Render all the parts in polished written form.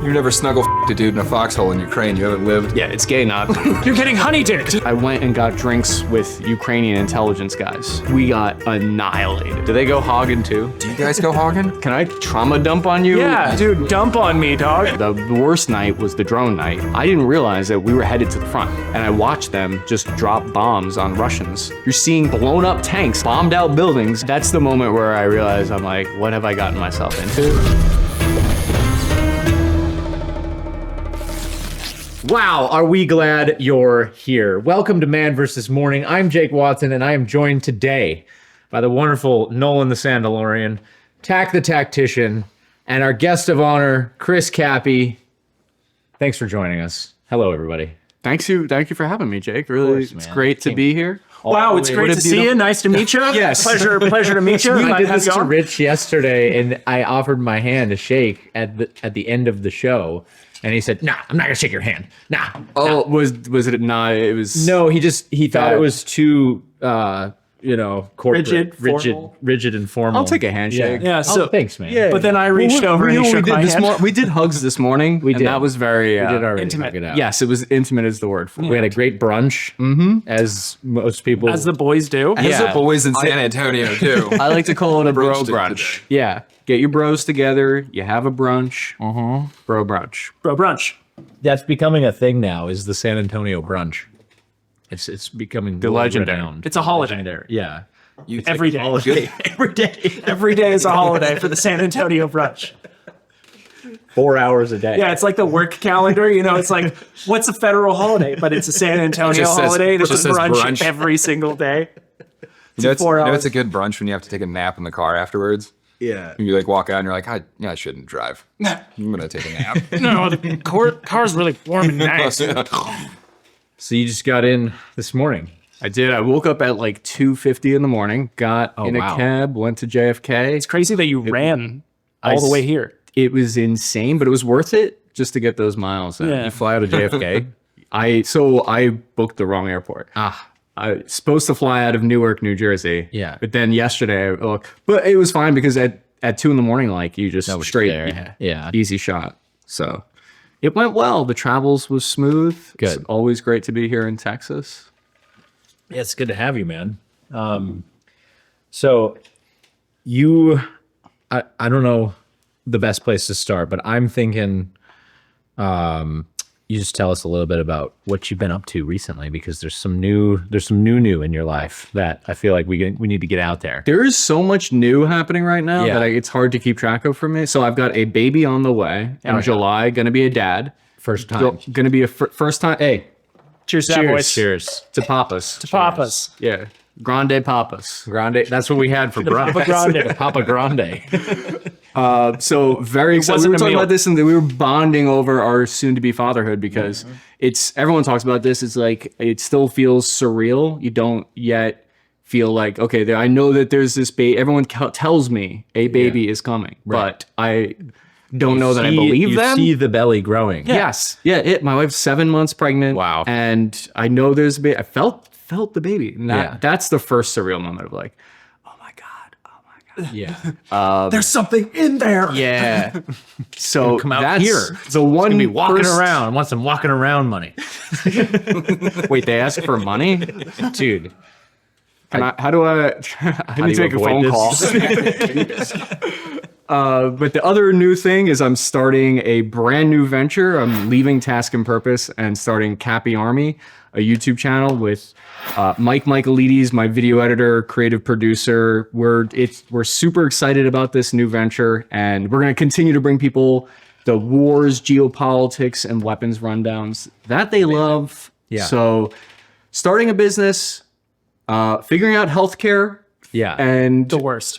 You never snuggle a dude in a foxhole in Ukraine. You haven't lived. Yeah, it's gay, not. You're getting honey-dicked. I went and got drinks with Ukrainian intelligence guys. We got annihilated. Do they go hogging too? Do you guys go hogging? Can I trauma dump on you? Yeah, dude, dump on me, dog. The worst night was the drone night. I didn't realize that we were headed to the front, and I watched them just drop bombs on Russians. You're seeing blown up tanks, bombed out buildings. That's the moment where I realized, I'm like, what have I gotten myself into? Wow, are we glad you're here. Welcome to Man vs. Morning. I'm Jake Watson, and I am joined today by the wonderful Nolan the Sandalorian, Tack the Tactician, and our guest of honor, Chris Cappy. Thanks for joining us. Hello, everybody. Thank you for having me, Jake. Really, it's great to be here. Wow, it's great to see you. Nice to meet you. Yes. Pleasure to meet you. I did this to Rich yesterday, and I offered my hand to shake at the end of the show. And he said, "Nah, I'm not gonna shake your hand. Nah." Oh, was it not? It was No, he thought it was too corporate, rigid and formal. I'll take a handshake. Yeah. So thanks, man. Yeah. But then I reached over and he shook my hand. We did hugs this morning. We did. And that was very We did already intimate. hug it out. Yes, it was intimate is the word for it. We had a great brunch, as most people. As the boys do. As Yeah. the boys in San Antonio too. I like to call it a bro Broached it brunch. today. Yeah. Get your bros together, you have a brunch. Bro brunch. Bro, brunch. That's becoming a thing now. Is the San Antonio brunch? It's becoming The legendary. renowned. It's a holiday. Legendary. Yeah. You Every take day. a good- Every day. Every day is a holiday for the San Antonio brunch. 4 hours a day. Yeah, it's like the work calendar. You know, it's like, what's a federal holiday? But it's a San Antonio Just says- holiday. There's just a says brunch, brunch. every single day. You know, it's, 4 you know hours. it's a good brunch when you have to take a nap in the car afterwards. Yeah. You like walk out and you're like, I shouldn't drive. I'm gonna take a nap. No, the car's really warm and nice. So you just got in this morning. I did. I woke up at like 2:50 in the morning, got in wow. a cab, went to JFK. It's crazy that you ran all the way here. It was insane, but it was worth it just to get those miles in. Yeah. You fly out of JFK. I booked the wrong airport. I was supposed to fly out of Newark, New Jersey. Yeah. But then yesterday, but it was fine because at 2 in the morning, like you just straight there. Yeah. easy shot. So it went well. The travels was smooth. Good. It's always great to be here in Texas. Yeah, it's good to have you, man. So you, I don't know the best place to start, but I'm thinking, you just tell us a little bit about what you've been up to recently, because there's some new in your life that I feel like we need to get out there. There is so much new happening right now Yeah. that it's hard to keep track of for me. So I've got a baby on the way in July, going to be a dad. First time. Going to be a first time. Hey, Cheers to that, boys. Cheers. to Papas. To Papas. Yeah. Grande Papas. Grande. That's what we had for brunch. Papa Grande. Papa Grande. So very excited. We wasn't were a talking meal. about this and we were bonding over our soon to be fatherhood because it's everyone talks about this. It's like it still feels surreal. You don't yet feel like, okay, I know that there's this baby. Everyone tells me a baby is coming, but I don't know that I believe them. You see the belly growing. Yes. Yeah. My wife's 7 months pregnant. Wow. And I know there's a baby. I felt the baby. And Yeah. that's the first surreal moment of like, oh my God. Yeah. There's something in there. Yeah. So Come out that's here. the one Be walking first- around. I want some walking around money. Wait, they ask for money? Dude. How do I need to you make a avoid phone this? call. But the other new thing is I'm starting a brand new venture. I'm leaving Task and Purpose and starting Cappy Army, a YouTube channel with Mike Michaelides, my video editor, creative producer. We're super excited about this new venture, and we're going to continue to bring people the wars, geopolitics, and weapons rundowns that they love. Yeah. So starting a business, figuring out healthcare, Yeah. and The worst.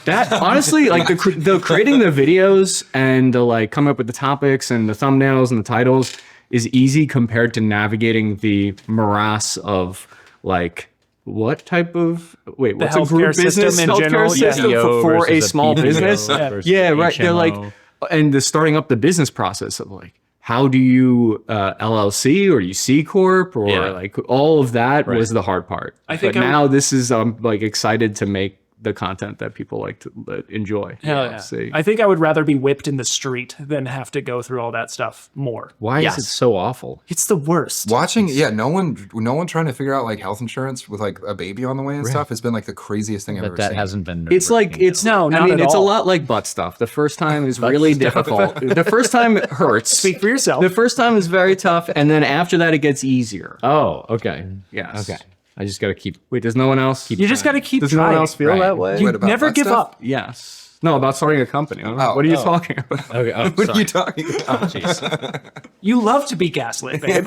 that honestly, like the creating the videos and the like coming up with the topics and the thumbnails and the titles is easy compared to navigating the morass of like what's a group healthcare business system in general, system yeah. for a versus a small PPO business? versus Yeah, right. They're like, HMO. and the starting up the business process of like, how do you LLC or you C Corp or Yeah. like all of that was the hard part. I think but now this is I'm like excited to make the content that people like to enjoy. Hell yeah. See. I think I would rather be whipped in the street than have to go through all that stuff more. Why Yes. is it so awful? It's the worst. Watching, no one trying to figure out like health insurance with like a baby on the way and stuff has been like the craziest thing I've But ever that seen. hasn't been. It's like it's No, I not mean, at it's a all. lot like butt stuff. The first time is really difficult. The first time it hurts. Speak for yourself. The first time is very tough, and then after that, it gets easier. Oh, okay. Yes. Okay. I just got to keep. Wait, does no one else? You just got to keep Does trying. no one else feel Right. that way? You What about never butt give stuff? up. Yes. No, about starting a company. What are you talking about? Okay. Oh, What are sorry. you talking about? Jeez. You love to be gaslit, babe.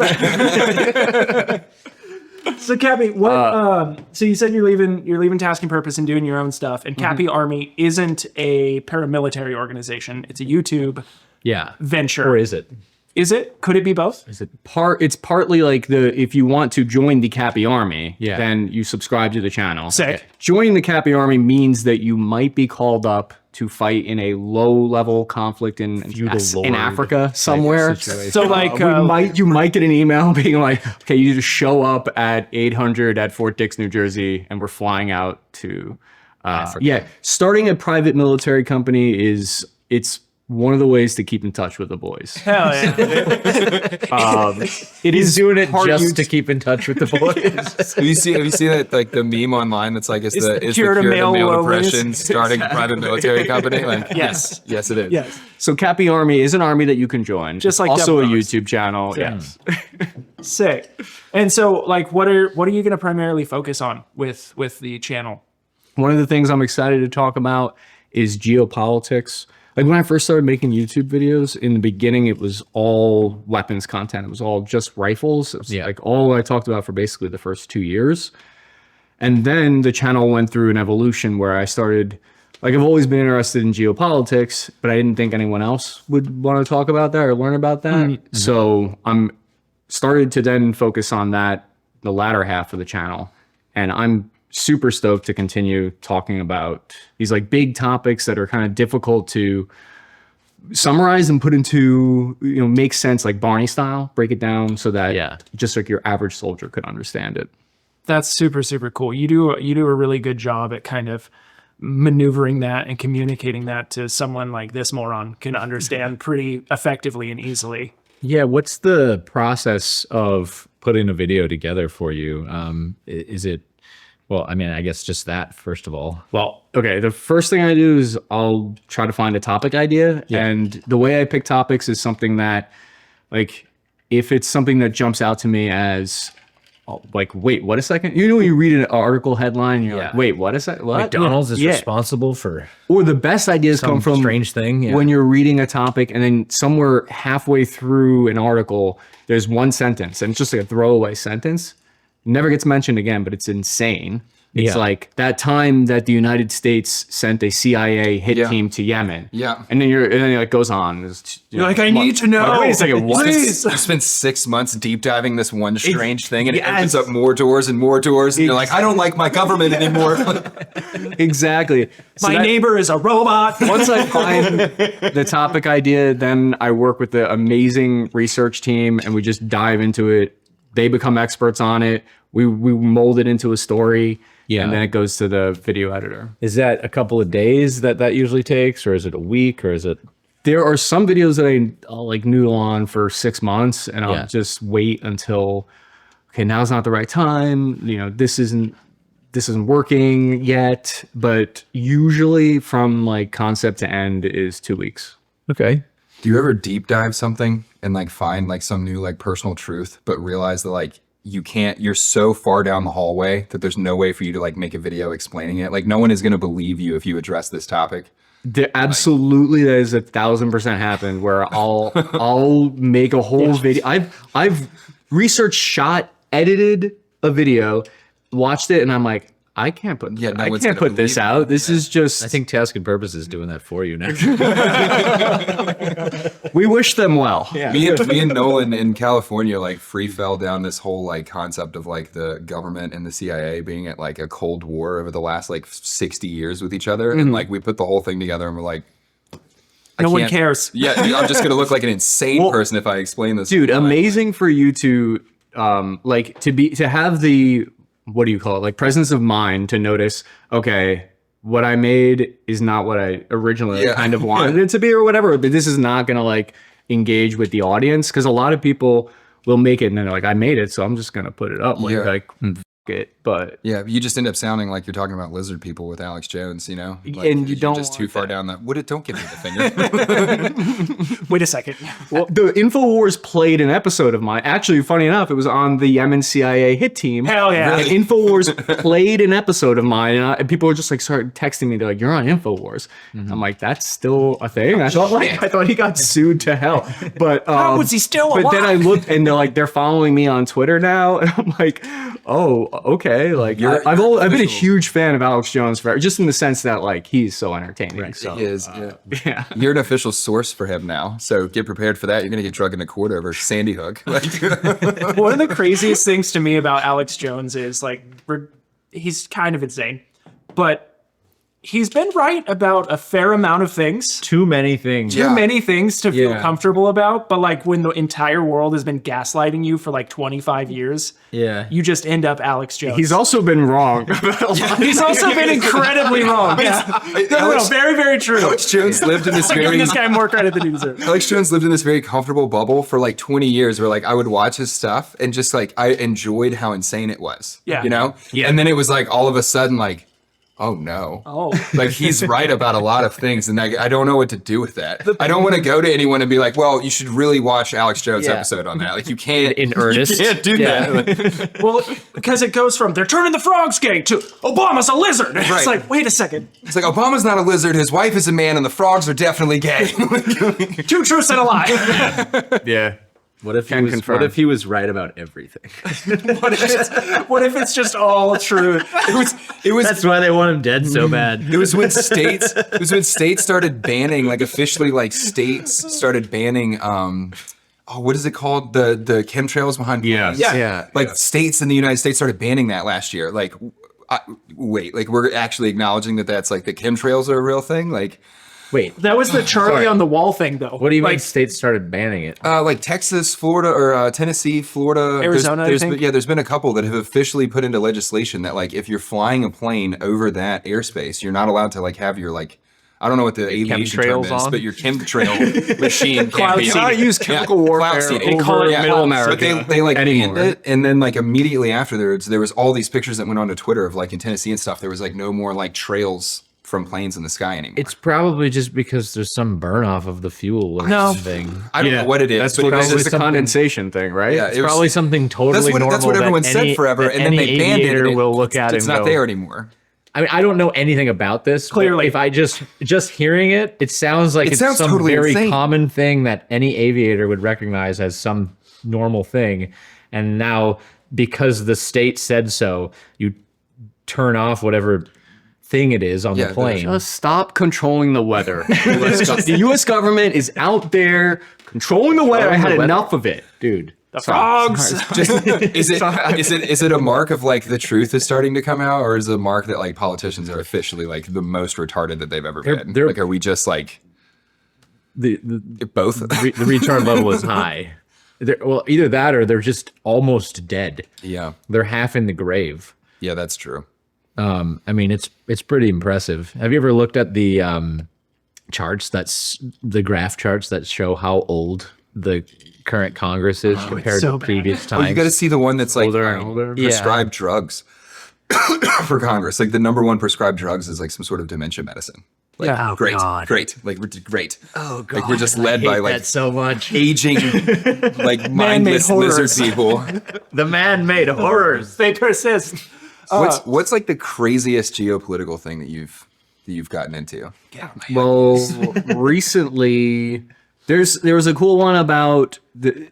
So Cappy, what? So you said you're leaving Task and Purpose and doing your own stuff. And Cappy Army isn't a paramilitary organization; it's a YouTube Yeah. venture. Or is it? Is it? Could it be both? It's partly like if you want to join the Cappy Army, Yeah. then you subscribe to the channel. Sick. Joining the Cappy Army means that you might be called up to fight in a low-level conflict in lord Africa somewhere. situation. So like, You might get an email being like, okay, you just show up at 800 at Fort Dix, New Jersey, and we're flying out to starting a private military company it's one of the ways to keep in touch with the boys. hell yeah. It He's is doing it part just to keep in touch with the boys. Have you seen that like the meme online that's like it's the cure to male loneliness. depression starting a private military company? Like Yes. yes it is. Yes. So Cappy Army is an army that you can join. Just like also a Death Rows. YouTube channel. Yes. Sick. And so like, what are you going to primarily focus on with the channel? One of the things I'm excited to talk about is geopolitics. Like when I first started making YouTube videos, in the beginning, it was all weapons content. It was all just rifles. It was like all I talked about for basically the first 2 years. And then the channel went through an evolution where I started, like I've always been interested in geopolitics, but I didn't think anyone else would want to talk about that or learn about that. So I'm started to then focus on that, the latter half of the channel. And I'm super stoked to continue talking about these like big topics that are kind of difficult to summarize and put into, make sense, like Barney style, break it down so that just like your average soldier could understand it. That's super, super cool. You do a really good job at kind of maneuvering that and communicating that to someone like this moron can understand pretty effectively and easily. Yeah, what's the process of putting a video together for you? Is it, well, I mean, I guess just that, first of all. Well, okay, the first thing I do is I'll try to find a topic idea. And the way I pick topics is something that, like, if it's something that jumps out to me as, like, wait, what a second? When you read an article headline, you're like, wait, what is that? What? McDonald's is responsible for Or the best ideas come from strange thing. Yeah. when you're reading a topic and then somewhere halfway through an article, there's one sentence and it's just like a throwaway sentence. Never gets mentioned again, but it's insane. It's like that time that the United States sent a CIA hit team to Yemen. Yeah. And then it like goes on. You're like, I need to know. Wait a second, what? Please. You spend 6 months deep diving this one strange thing, and it opens up more doors and more doors. And you're like, I don't like my government anymore. Exactly. So My neighbor is a robot. once I find the topic idea, then I work with the amazing research team and we just dive into it. They become experts on it. We mold it into a story. Yeah. And then it goes to the video editor. Is that a couple of days that usually takes, or is it a week, or is it? There are some videos that I'll like noodle on for 6 months and I'll just wait until, okay, now's not the right time. This isn't working yet. But usually from like concept to end is 2 weeks. Okay. Do you ever deep dive something and like find like some new like personal truth, but realize that like you're so far down the hallway that there's no way for you to like make a video explaining it? Like no one is going to believe you if you address this topic. Absolutely, that is 1,000% happened where I'll make a whole video. I've researched, shot, edited a video, watched it, and I'm like, I can't put Yeah, no I one's can't gonna put this believe out. This is just I think Task and Purpose is doing that for you now. we wish them well. Me and Nolan in California like free fell down this whole like concept of like the government and the CIA being at like a Cold War over the last like 60 years with each other. And like we put the whole thing together and we're like, No one cares. Yeah, I'm just gonna look like an insane person if I explain this. Dude, amazing for you to like to have the, what do you call it? Like presence of mind to notice, okay, what I made is not what I originally kind of wanted it to be or whatever, but this is not going to like engage with the audience, because a lot of people will make it and then they're like, I made it, so I'm just going to put it up like f- it. But Yeah, you just end up sounding like you're talking about lizard people with Alex Jones, you know? Like, And you you're don't just too want far that. down that. Don't give me the finger. Wait a second. well, the InfoWars played an episode of mine. Actually, funny enough, it was on the Yemen CIA hit team. Hell yeah. And InfoWars played an episode of mine, and people were just like started texting me. They're like, "You're on InfoWars." I'm like, "That's still a thing." I thought he got sued to hell. But How was he still But then I alive? looked, and they're following me on Twitter now, and I'm like, "Oh, okay." Like I've been a huge fan of Alex Jones forever, just in the sense that like he's so entertaining. So He is, yeah. You're an official source for him now, so get prepared for that. You're gonna get drug into court over Sandy Hook. One of the craziest things to me about Alex Jones is like he's kind of insane, but he's been right about a fair amount of things. Too many things. Too many things to feel Yeah. comfortable about, but like when the entire world has been gaslighting you for like 25 years, Yeah. you just end up Alex Jones. He's also been wrong. about a lot. He's also been incredibly wrong. Yeah. No, very, very true. Alex Jones lived in this I'm giving very this guy more credit than he deserves. Alex Jones lived in this very comfortable bubble for like 20 years where like I would watch his stuff and just like I enjoyed how insane it was. Yeah. You know? Yeah. And then it was like all of a sudden like, oh no. Oh. Like he's right about a lot of things and I don't know what to do with that. I don't want to go to anyone and be like, well, you should really watch Alex Jones Yeah. episode on that. Like you can't In earnest. You can't do that. Well, because it goes from they're turning the frogs gay to Obama's a lizard. Right. It's like, wait a second. It's like Obama's not a lizard, his wife is a man, and the frogs are definitely gay. Two truths and a lie. Yeah. What if Can confirm. What if he was right about everything? What if it's just all true? It was That's why they want him dead so bad. It was when states started banning, like officially, like states started banning. What is it called? The chemtrails behind planes. Yeah. Like states in the United States started banning that last year. Like, wait, like we're actually acknowledging that that's like the chemtrails are a real thing. Like, Wait, That was the Charlie Sorry. on the wall thing, though. what do you mean like, states started banning it? like Texas, Florida, or Tennessee, Florida, Arizona, I There's think? there's been a couple that have officially put into legislation that like if you're flying a plane over that airspace, you're not allowed to like have your like. I don't know what the aviation term chemtrails is, on? but your chemtrail machine Cloud can't be seeding. Not use chemical warfare cloud seeding. over call it middle cloud America. But they like anymore. banned it, and then like immediately afterwards, there was all these pictures that went onto Twitter of like in Tennessee and stuff. There was like no more like trails from planes in the sky anymore. It's probably just because there's some burn off of the fuel or No. something. I don't know what it is. That's but what it's it's just the condensation thing, right? Yeah, It's it was- probably something totally normal. that's what everyone that said any- forever, that and then any they banned it. aviator and will look at it It's and not go, there anymore. I mean, I don't know anything about this. but Clearly. if I just hearing it, it sounds like it's sounds some totally very insane. common thing that any aviator would recognize as some normal thing. And now, because the state said so, you turn off whatever thing it is on Yeah, the plane. Just stop controlling the weather. The U.S. government is out there controlling the weather. I had the weather. enough of it, dude. the frogs. Just is it a mark of like the truth is starting to come out, or is it a mark that like politicians are officially like the most retarded that they've ever been? they're- Like, are we just like the both? the retard level is high. Well, either that or they're just almost dead. Yeah, They're half in the grave. yeah, that's true. I mean, it's pretty impressive. Have you ever looked at the charts? That's the graph charts that show how old the current Congress is compared so to bad. previous Oh, you times. got to see the one that's like Older and older. prescribed drugs for Congress. Like the number one prescribed drugs is like some sort of dementia medicine. Like, Yeah. Oh, great, God. great. Like we're great. Oh God, Like we're just led by like that so much. aging, like mindless horrors. lizard people. The man-made horrors. They persist. What's like the craziest geopolitical thing that you've gotten into? Well, recently there was a cool one about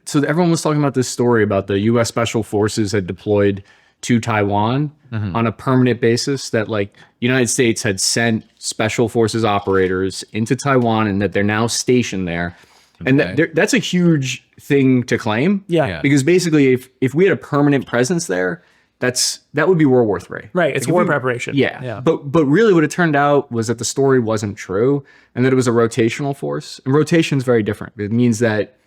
so everyone was talking about this story about the U.S. Special Forces had deployed to Taiwan on a permanent basis, that like United States had sent Special Forces operators into Taiwan and that they're now stationed there. And that's a huge thing to claim. Yeah. Because basically if we had a permanent presence there, that would be World War III. Right. It's Like, if war we- preparation. Yeah. But really what it turned out was that the story wasn't true and that it was a rotational force. And rotation is very different. It means that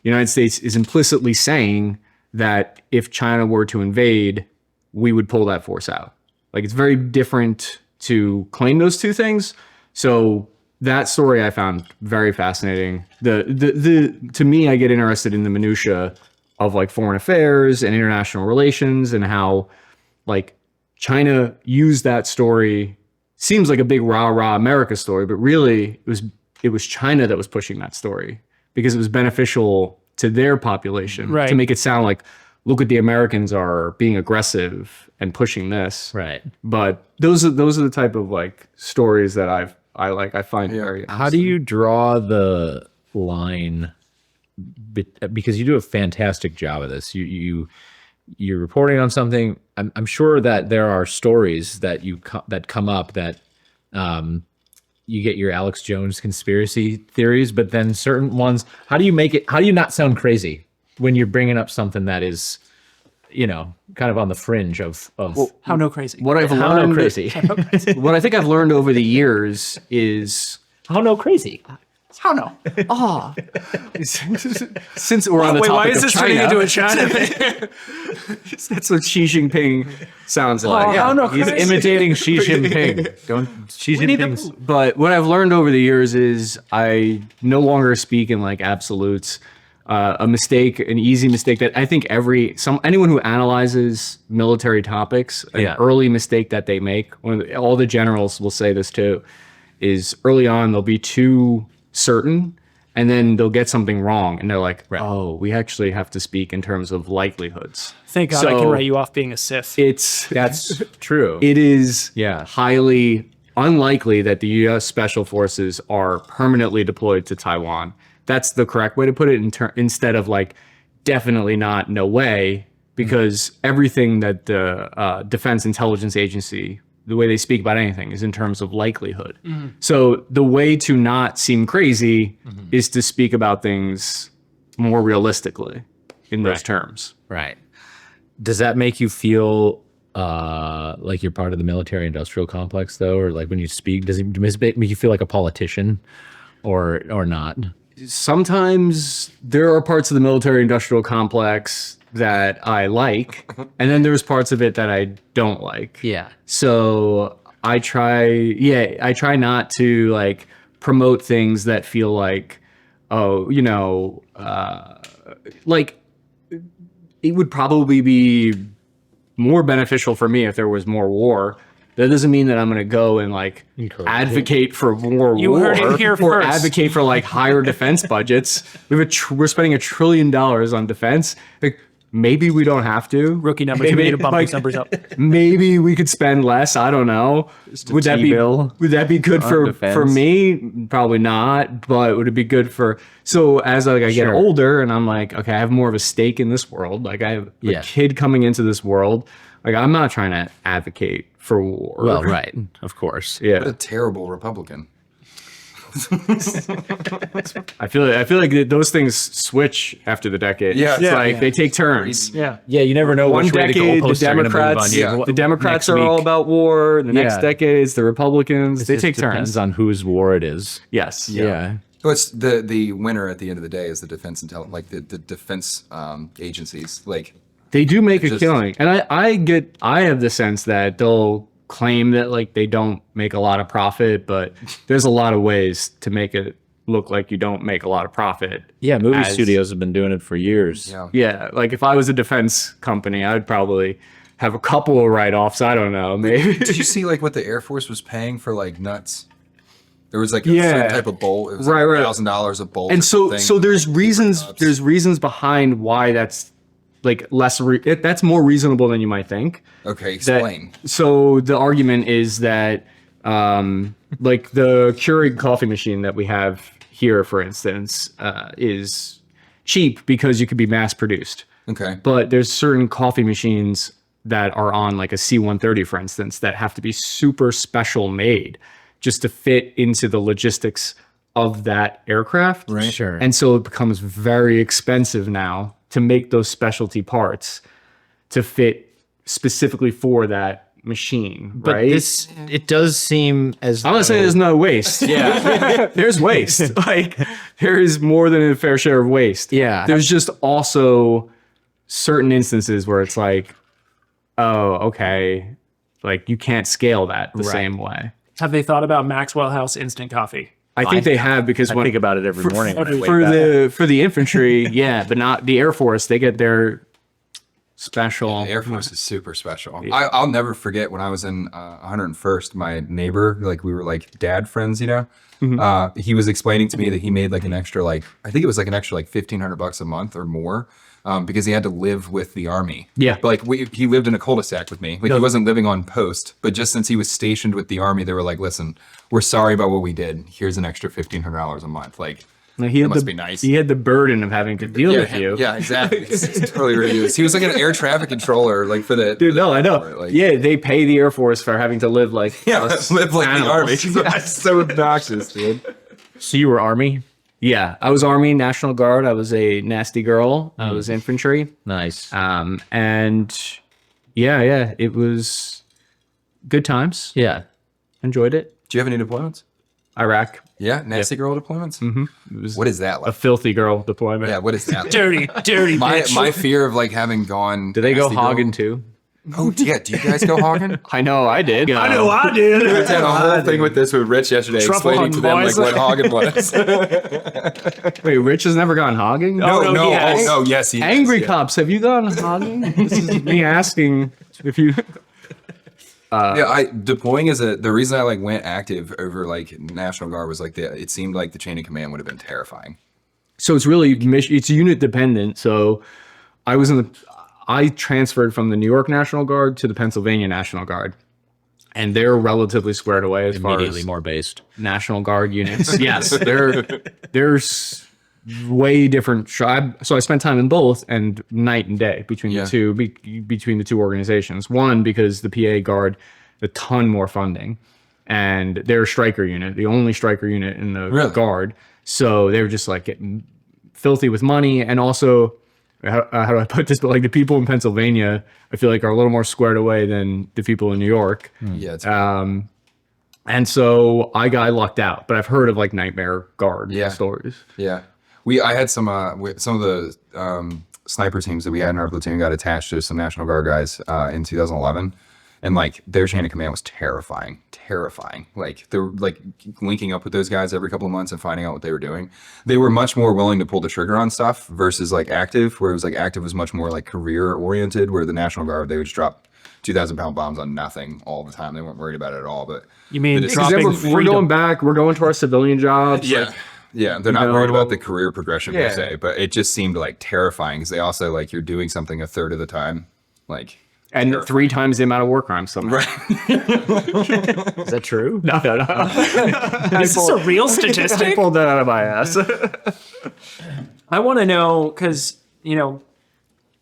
the United States is implicitly saying that if China were to invade, we would pull that force out. Like it's very different to claim those two things. So that story I found very fascinating. The to me, I get interested in the minutia of like foreign affairs and international relations and how like China used that story. Seems like a big rah-rah America story, but really it was China that was pushing that story because it was beneficial to their population Right. to make it sound like, look at the Americans are being aggressive and pushing this. Right. But those are the type of like stories that I find very How do you draw the line? Because you do a fantastic job of this. You're reporting on something. I'm sure that there are stories that that come up that you get your Alex Jones conspiracy theories, but then certain ones. How do you make it? How do you not sound crazy when you're bringing up something that is, kind of on the fringe of How no crazy? what I've how no learned crazy? what I think I've learned over the years is How no crazy? How no? since we're on the Wait, topic why is of this China, turning into a China thing? that's what Xi Jinping sounds like. how no He's crazy? imitating Xi Jinping. Don't Xi need to Jinping's. But what I've learned over the years is I no longer speak in like absolutes. An easy mistake that I think anyone who analyzes military topics, an early mistake that they make, all the generals will say this too, is early on they'll be too certain and then they'll get something wrong and they're like, oh, we actually have to speak in terms of likelihoods. Thank God I can write you off being a Sith. That's true. It is Yeah. highly unlikely that the U.S. Special Forces are permanently deployed to Taiwan. That's the correct way to put it instead of like definitely not, no way, because everything that the Defense Intelligence Agency, the way they speak about anything is in terms of likelihood. So the way to not seem crazy is to speak about things more realistically in those terms. Right. Does that make you feel like you're part of the military industrial complex though? Or like when you speak, does it make you feel like a politician or not? Sometimes there are parts of the military industrial complex that I like, and then there's parts of it that I don't like. Yeah. So I try not to like promote things that feel like, like it would probably be more beneficial for me if there was more war. That doesn't mean that I'm going to go and like advocate for more You war heard it here or first. advocate for like higher defense budgets. We're spending $1 trillion on defense. Like, maybe we don't have to. Rookie numbers. We need to bump these numbers up. Maybe we could spend less. I don't know. Would that be good for me? Probably not. But would it be good for? So as I get older and I'm like, okay, I have more of a stake in this world. Like I have a kid coming into this world. Like I'm not trying to advocate for war. Well, right. Of course. Yeah. What a terrible Republican. I feel like those things switch after the decade. Yeah, It's like they take turns. Yeah. Yeah, you never know One which way the decade, the goalposts are going to move on Democrats, you. the Democrats are Next all week. about war. The next Yeah. decade, it's the Republicans. They It take depends turns. on whose war it is. Yes. Yeah. So it's the winner at the end of the day is the defense the defense agencies. Like They do make a just- killing, and I have the sense that they'll claim that like they don't make a lot of profit, but there's a lot of ways to make it look like you don't make a lot of profit. Yeah, movie As- studios have been doing it for years. yeah. Yeah, like if I was a defense company, I'd probably have a couple of write-offs. I don't know, maybe. Did you see like what the Air Force was paying for like nuts? There was like a Yeah. certain type of bolt. It was Right, like right. $1,000 a bolt. And or so something. there's reasons behind why that's like that's more reasonable than you might think. Okay, That- explain. So the argument is that like the Keurig coffee machine that we have here, for instance, is cheap because you could be mass produced. Okay. But there's certain coffee machines that are on like a C-130, for instance, that have to be super special made just to fit into the logistics of that aircraft. Right. Sure. And so it becomes very expensive now to make those specialty parts to fit specifically for that machine, But right? it does seem as I'm not saying there's no waste. Yeah. There's waste. Like there is more than a fair share of waste. Yeah. There's just also certain instances where it's like, oh, okay. Like you can't scale that the same way. Have they thought about Maxwell House instant coffee? I think they have because I when think about it every morning. when I wake for up. the infantry, yeah, but not the Air Force. They get their special. The Air Force is super special. I'll never forget when I was in 101st, my neighbor, like we were like dad friends, you know, he was explaining to me that he made like an extra, like, I think it was like an extra like $1,500 a month or more. Because he had to live with the army. Yeah. But like he lived in a cul-de-sac with me. Like he wasn't living on post, but just since he was stationed with the army, they were like, listen, we're sorry about what we did. Here's an extra $1,500 a month. Like, He that had must be nice. He had the burden of having to deal with you. Yeah, exactly. It's totally ridiculous. He was like an air traffic controller, like for the Dude, no, I know. Like, Yeah, they pay the Air Force for having to live like us live like the army. animals. That's so obnoxious, dude. So you were Army? Yeah, I was Army, National Guard. I was a nasty girl. I was infantry. Nice. And yeah, it was good times. Yeah. Enjoyed it. Do you have any deployments? Iraq, Yeah, nasty girl deployments. it was What is that a like? filthy girl deployment. Yeah, what is that? Like? Dirty My bitch. fear of like having gone. Did they go nasty girl- hogging too? Oh yeah, do you guys go hogging? I know, I did. I know I did. I had a whole thing with this with Rich yesterday, Truffle explaining to them boys. like what hogging was. Wait, Rich has never gone hogging? no, yes. oh no, yes, he has, Angry yeah. cops, have you gone hogging? This is me asking if you. Yeah, deploying is the reason I like went active over like National Guard was like it seemed like the chain of command would have been terrifying. So it's really it's unit dependent. So I transferred from the New York National Guard to the Pennsylvania National Guard, and they're relatively squared away as far Immediately as more based. National Guard units. Yes, there's way different. So I spent time in both, and night and day between Yeah. the two between the two organizations. One, because the PA Guard a ton more funding, and they're a striker unit, the only striker unit in the Really? Guard. So they were just like getting filthy with money, and also. How do I put this? But like the people in Pennsylvania, I feel like are a little more squared away than the people in New York. Yeah, it's, And so I lucked out, but I've heard of like nightmare guard stories. yeah. I had some of the sniper teams that we had in our platoon got attached to some National Guard guys in 2011. And like their chain of command was terrifying. Like they were like linking up with those guys every couple of months and finding out what they were doing. They were much more willing to pull the trigger on stuff versus like active, where it was like active was much more like career oriented, where the National Guard, they would just drop 2,000-pound bombs on nothing all the time. They weren't worried about it at all. But You mean the Because then dropping we're going freedom? back, we're going to our civilian jobs. yeah. like, Yeah, they're not know, worried about the career progression yeah. per se, but it just seemed like terrifying because they also like you're doing something a third of the time, like and 3 times the amount of war crimes. Somehow. right. Is that true? No. Is this a real statistic? I pulled that out of my ass. I want to know because,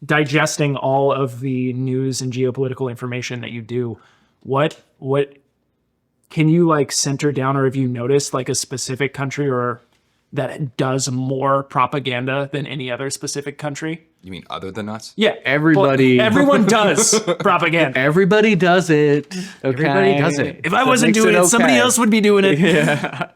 digesting all of the news and geopolitical information that you do, what can you like center down, or have you noticed like a specific country or that does more propaganda than any other specific country? You mean other than us? Yeah, Everybody- well, everyone does propaganda. Everybody does it. Okay? Everybody does it. If I That wasn't makes doing it, okay. somebody else would be doing it.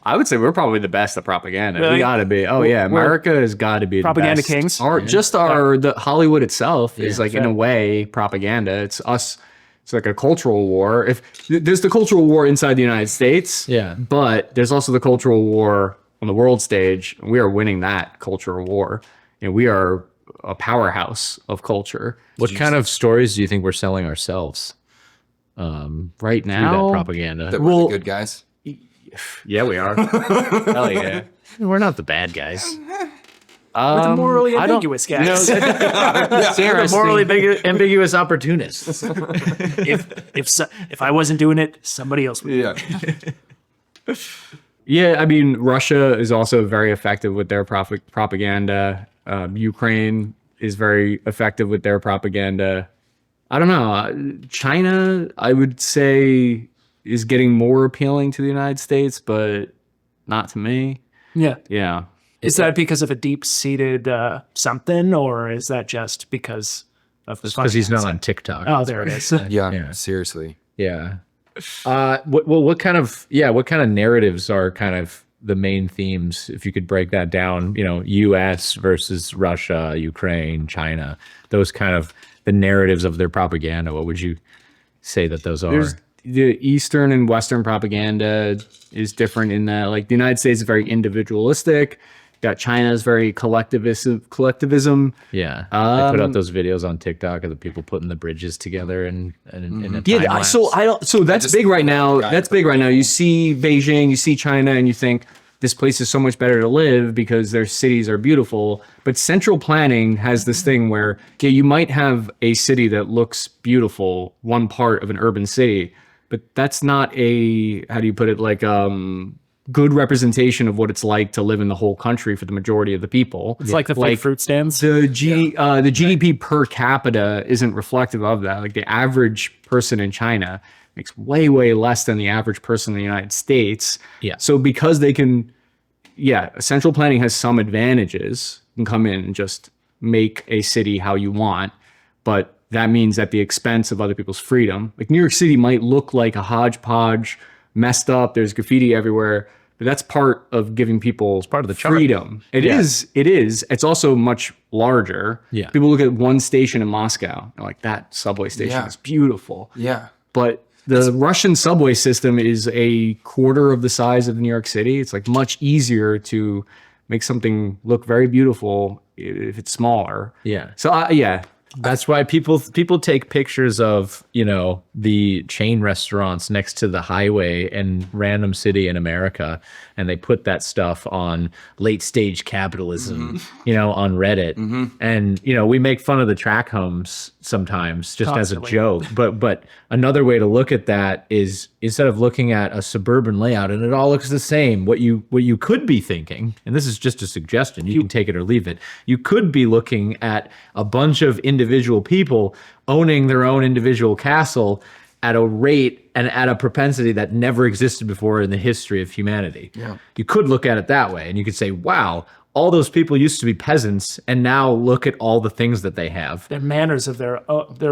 I would say we're probably the best at propaganda. Really? We gotta be. Oh yeah, America has got to be Propaganda the best. kings? The Hollywood itself is like in fair. a way propaganda. It's us. It's like a cultural war. If there's the cultural war inside the United States, Yeah. but there's also the cultural war on the world stage. And we are winning that cultural war, and we are a powerhouse of culture. What kind of stories do you think we're selling ourselves Right through now, that propaganda? That we're the good guys. yeah, we are. Hell yeah. We're not the bad guys. We're the morally I don't- ambiguous guys. It's We're the interesting. morally ambiguous opportunists. if I wasn't doing it, somebody else would. Yeah. Yeah, I mean, Russia is also very effective with their propaganda. Ukraine is very effective with their propaganda. I don't know. China, I would say, is getting more appealing to the United States, but not to me. Yeah. Yeah. Is that because of a deep-seated something, or is that just because of Because he's not on TikTok. Oh, there it is. Yeah. Seriously. Yeah. What kind of narratives are kind of the main themes, if you could break that down, US versus Russia, Ukraine, China, those kind of the narratives of their propaganda, what would you say that those are. There's the Eastern and Western propaganda is different in that, like, the United States is very individualistic. Got China's very collectivism. Yeah, they put out those videos on TikTok of the people putting the bridges together and in a time lapse. So that's big right now. That's big right now. You see Beijing, you see China, and you think this place is so much better to live because their cities are beautiful. But central planning has this thing where, yeah, you might have a city that looks beautiful, one part of an urban city, but that's not a, how do you put it, like good representation of what it's like to live in the whole country for the majority of the people. It's like the fake fruit stands. The GDP per capita isn't reflective of that. Like the average person in China makes way, way less than the average person in the United States. Yeah. So because they can, central planning has some advantages. You can come in and just make a city how you want, but that means at the expense of other people's freedom. Like New York City might look like a hodgepodge, messed up, there's graffiti everywhere, but that's part of giving people part of the charm. freedom. It is. It's also much larger. Yeah. People look at one station in Moscow, they're like, that subway station Yeah. is beautiful. Yeah. But the Russian subway system is a quarter of the size of New York City. It's like much easier to make something look very beautiful if it's smaller. Yeah. So That's why people take pictures of, the chain restaurants next to the highway in random city in America, and they put that stuff on late stage capitalism, on Reddit. And, we make fun of the track homes sometimes just Constantly. as a joke. But another way to look at that is instead of looking at a suburban layout and it all looks the same, what you could be thinking, and this is just a suggestion, you can take it or leave it. You could be looking at a bunch of individual people owning their own individual castle at a rate and at a propensity that never existed before in the history of humanity. Yeah. You could look at it that way, and you could say, wow, all those people used to be peasants, and now look at all the things that they have. They're manners of they're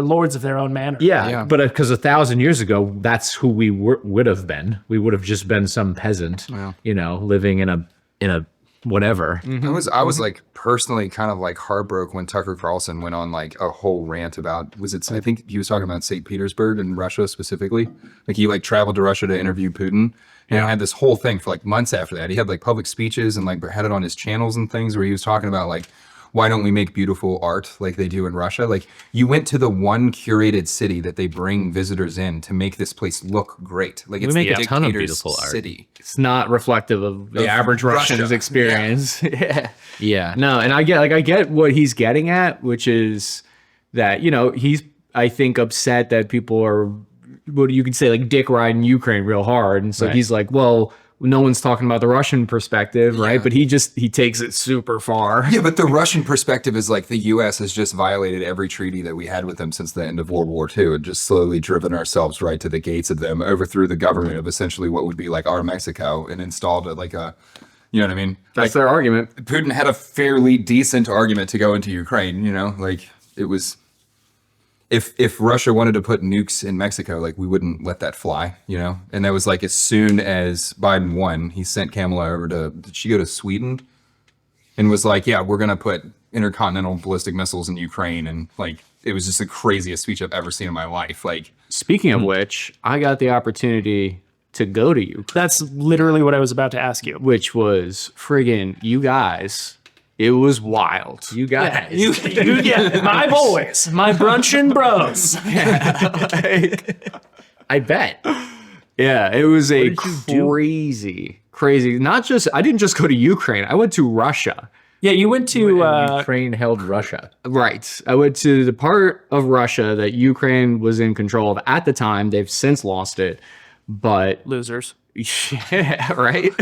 lords of their own manor. Yeah. But because 1,000 years ago, that's who we would have been. We would have just been some peasant, living in a whatever. I was like personally kind of like heartbroken when Tucker Carlson went on like a whole rant about, I think he was talking about St. Petersburg and Russia specifically. Like he like traveled to Russia to interview Putin. And had this whole thing for like months after that. He had like public speeches and like had it on his channels and things where he was talking about like, why don't we make beautiful art like they do in Russia? Like you went to the one curated city that they bring visitors in to make this place look great. Like it's make the a ton of dictator's beautiful art. city. it's not reflective of the average Russia. Russian's experience. Yeah. Yeah. No, and I get what he's getting at, which is that, he's, I think, upset that people are, what you could say, like dick riding Ukraine real hard. And so Right. he's like, well, no one's talking about the Russian perspective, right? But he takes it super far. Yeah, but the Russian perspective is like the U.S. has just violated every treaty that we had with them since the end of World War II and just slowly driven ourselves right to the gates of them, overthrew the government of essentially what would be like our Mexico and installed it like a, you know what I mean? That's their argument. Putin had a fairly decent argument to go into Ukraine, like it was, if Russia wanted to put nukes in Mexico, like we wouldn't let that fly, And that was like as soon as Biden won, he sent Kamala over did she go to Sweden? And was like, yeah, we're going to put intercontinental ballistic missiles in Ukraine. And like, it was just the craziest speech I've ever seen in my life. Like, Speaking of which, I got the opportunity to go to Ukraine, That's literally what I was about to ask you. which was friggin' you guys. It was wild. You guys. My boys, my brunchin' bros. I bet. Yeah, it was a did you do? crazy. I didn't just go to Ukraine. I went to Russia. Yeah, you went to Ukraine held Russia. Right. I went to the part of Russia that Ukraine was in control of at the time. They've since lost it. But losers. yeah, right?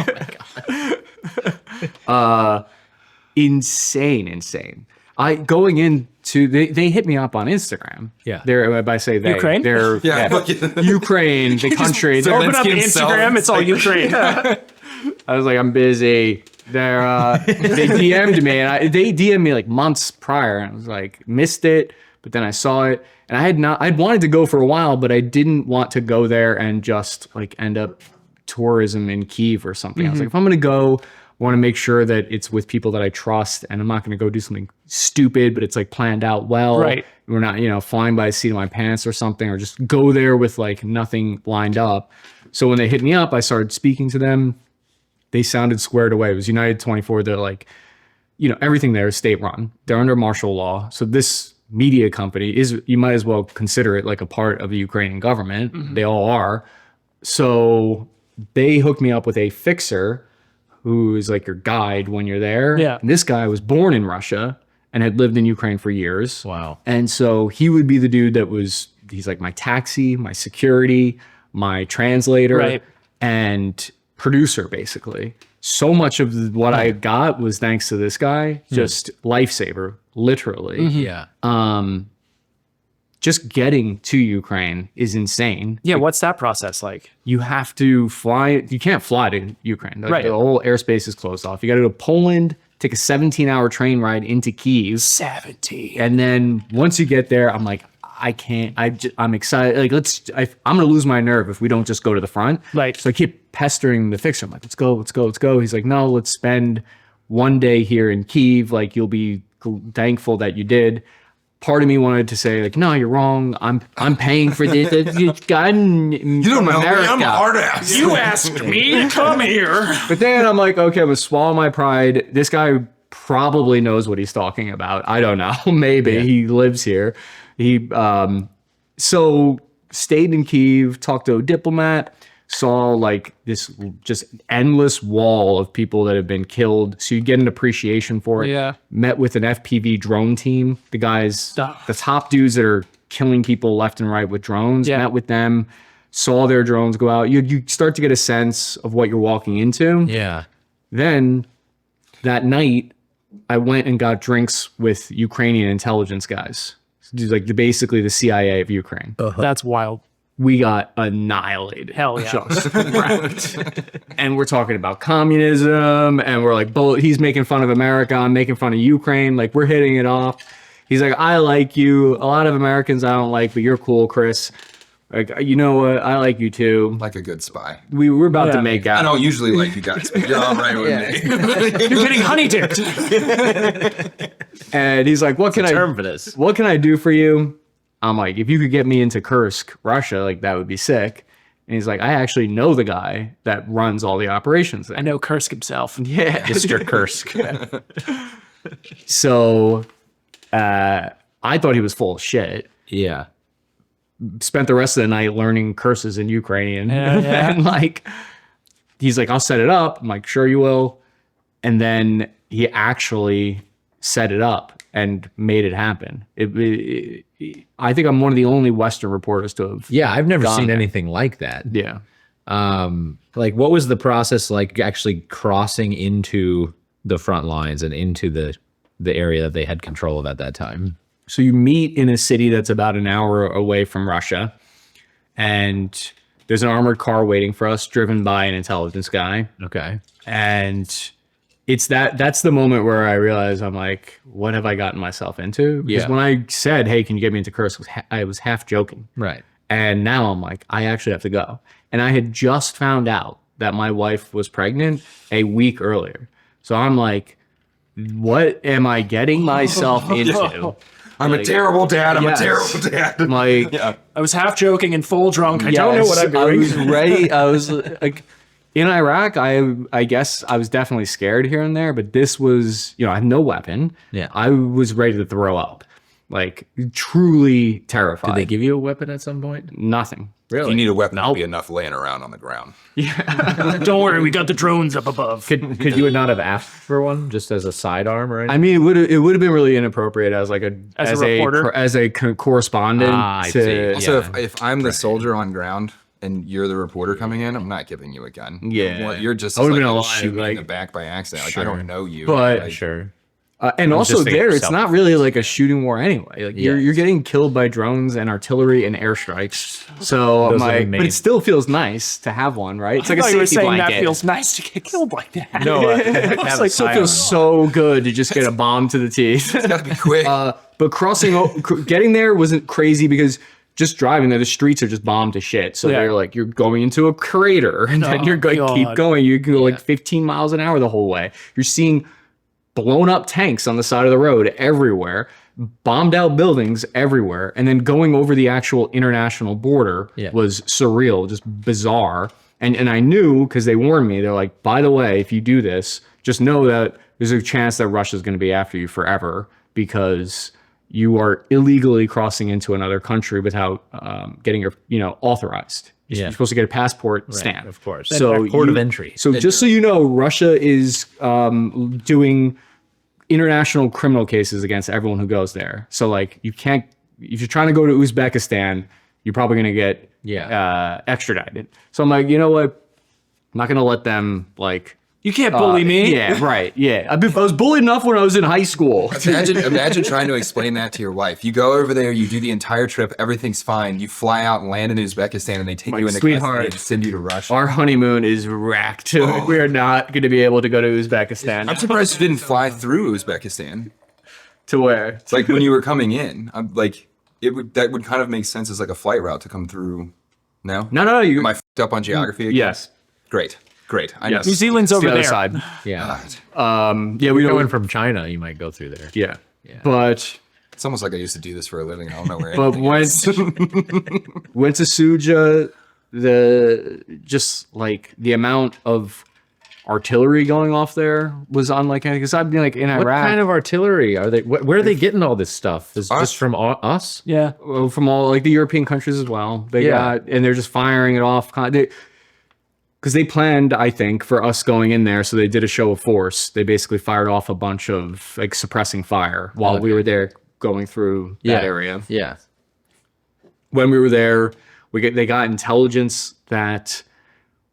Insane. Going into they hit me up on Instagram. Yeah. They're by say they Ukraine? they're Ukraine, the country. Open up Zelensky himself. Instagram, it's all Ukraine. I was like, I'm busy. They DM'd me and they DM'd me like months prior. And I was like, missed it, but then I saw it and I'd wanted to go for a while, but I didn't want to go there and just like end up tourism in Kyiv or something. I was like, if I'm gonna go, want to make sure that it's with people that I trust, and I'm not going to go do something stupid, but it's like planned out well. Right. We're not, flying by the seat of my pants or something, or just go there with like nothing lined up. So when they hit me up, I started speaking to them. They sounded squared away. It was United 24. They're like, everything there is state run. They're under martial law. So this media company you might as well consider it like a part of the Ukrainian government. Mm-hmm. They all are. So they hooked me up with a fixer who is like your guide when you're there. Yeah. And this guy was born in Russia and had lived in Ukraine for years. Wow. And so he would be the dude he's like my taxi, my security, my translator, right. and producer, basically. So much of what I got was thanks to this guy, just lifesaver, literally. Mm-hmm. Yeah. Just getting to Ukraine is insane. Yeah, what's that process like? You have to fly. You can't fly to Ukraine. Right. The whole airspace is closed off. You got to go to Poland, take a 17-hour train ride into Kyiv. 17. And then once you get there, I'm like, I can't. I'm excited. Like, I'm gonna lose my nerve if we don't just go to the front. Right. So I keep pestering the fixer. I'm like, let's go. He's like, no, let's spend one day here in Kyiv. Like, you'll be thankful that you did. Part of me wanted to say, like, no, you're wrong. I'm paying for this. You don't know me. I'm a hard ass. You asked me to come here. But then I'm like, okay, I'm gonna swallow my pride. This guy probably knows what he's talking about. I don't know. Maybe he lives here. He so stayed in Kyiv, talked to a diplomat, saw like this just endless wall of people that have been killed. So you get an appreciation for it. Yeah. Met with an FPV drone team. The guys, the top dudes that are killing people left and right with drones. Yeah. Met with them, saw their drones go out. You start to get a sense of what you're walking into. Yeah. Then that night, I went and got drinks with Ukrainian intelligence guys. Like basically the CIA of Ukraine. That's wild. We got annihilated. Hell yeah. Just wrecked. And we're talking about communism, and we're like, he's making fun of America, I'm making fun of Ukraine. Like, we're hitting it off. He's like, I like you. A lot of Americans I don't like, but you're cool, Chris. Like, you know what? I like you too. Like a good spy. We were about to make out. I don't usually like you guys, but you're all right with me. You're getting honey dipped. And he's like, what can Term for this. What can I do for you? I'm like, if you could get me into Kursk, Russia, like that would be sick. And he's like, I actually know the guy that runs all the operations there. I know Kursk himself. Yeah. Mr. Kursk. So I thought he was full of shit. Yeah. Spent the rest of the night learning curses in Ukrainian. Yeah. And like, he's like, I'll set it up. I'm like, sure you will. And then he actually set it up and made it happen. I think I'm one of the only Western reporters to have. Yeah, I've never gone seen there. anything like that. Yeah. Like, what was the process like actually crossing into the front lines and into the area that they had control of at that time? So you meet in a city that's about an hour away from Russia, and there's an armored car waiting for us, driven by an intelligence guy. Okay. And it's that's the moment where I realize, I'm like, what have I gotten myself into? Because when I said, hey, can you get me into Kursk, I was half joking. Right. And now I'm like, I actually have to go. And I had just found out that my wife was pregnant a week earlier. So I'm like, what am I getting myself into? I'm a terrible dad. I'm Yes. a terrible dad. Like, I was half joking and full drunk. I don't know what I'm I doing. was ready. I was like, in Iraq, I guess I was definitely scared here and there, but this was, I had no weapon. Yeah. I was ready to throw up. Like, truly terrified. Did they give you a weapon at some point? Nothing. If you need a weapon, there'll be enough laying around on the ground. Don't worry, we got the drones up above. Could you not have asked for one just as a sidearm or anything? I mean, it would have been really inappropriate as like As a reporter? as a correspondent. I see. Also, Yeah. if I'm the soldier on ground and you're the reporter coming in, I'm not giving you a gun. Yeah. You're just I would've like been alive, shooting like- in the back by accident. Like, I don't know you. But- like, Sure. And also just thinking there, it's not self-defense. really like a shooting war anyway. Like Yeah. you're getting killed by drones and artiillery and airstrikes. So I'm Those are the like, main- but it still feels nice to have one, right? It's like I a thought you were safety saying blanket. that feels nice to get killed like that. No, It's like so feels so good to just get a bomb to the teeth. it's got to be quick. But getting there wasn't crazy because just driving there, the streets are just bombed to shit. So Yeah. they're like, you're going into a crater, and then you're going to keep God. going. You can go like 15 miles an hour the whole way. You're seeing blown up tanks on the side of the road everywhere, bombed out buildings everywhere, and then going over the actual international border was surreal, just bizarre. And I knew, because they warned me, they're like, by the way, if you do this, just know that there's a chance that Russia's going to be after you forever, because you are illegally crossing into another country without getting your, authorized. You're supposed to get a passport stamp. of course. So Port of entry. So just so you know, Russia is doing international criminal cases against everyone who goes there. So like, you can't, if you're trying to go to Uzbekistan, you're probably going to get extradited. So I'm like, you know what? I'm not going to let them like. You can't bully me. Yeah, right. Yeah, I was bullied enough when I was in high school. Imagine trying to explain that to your wife. You go over there, you do the entire trip, everything's fine. You fly out and land in Uzbekistan, and they take you into sweetheart. custody and send you to Russia. Our honeymoon is wrecked. We are not going to be able to go to Uzbekistan. I'm surprised you didn't fly through Uzbekistan. To where? It's like when you were coming in. I'm like, that would kind of make sense as like a flight route to come through. No, No. Am I f***ed up on geography again? Yes. Great. I know. New Zealand's It's over the other there. side. Yeah. Yeah, we Going don't. from China, you might go through there. Yeah. But It's almost like I used to do this for a living. I don't know where. But went to Suja, just like the amount of artillery going off there was unlike anything. Because I'd be like in What Iraq, kind of artillery are they? Where are they getting all this stuff? Is just from us? Yeah. from all like the European countries as well. They got, and they're just firing it off. Because they planned, I think, for us going in there. So they did a show of force. They basically fired off a bunch of like suppressing fire while we were there going through that area. Yeah. When we were there, they got intelligence that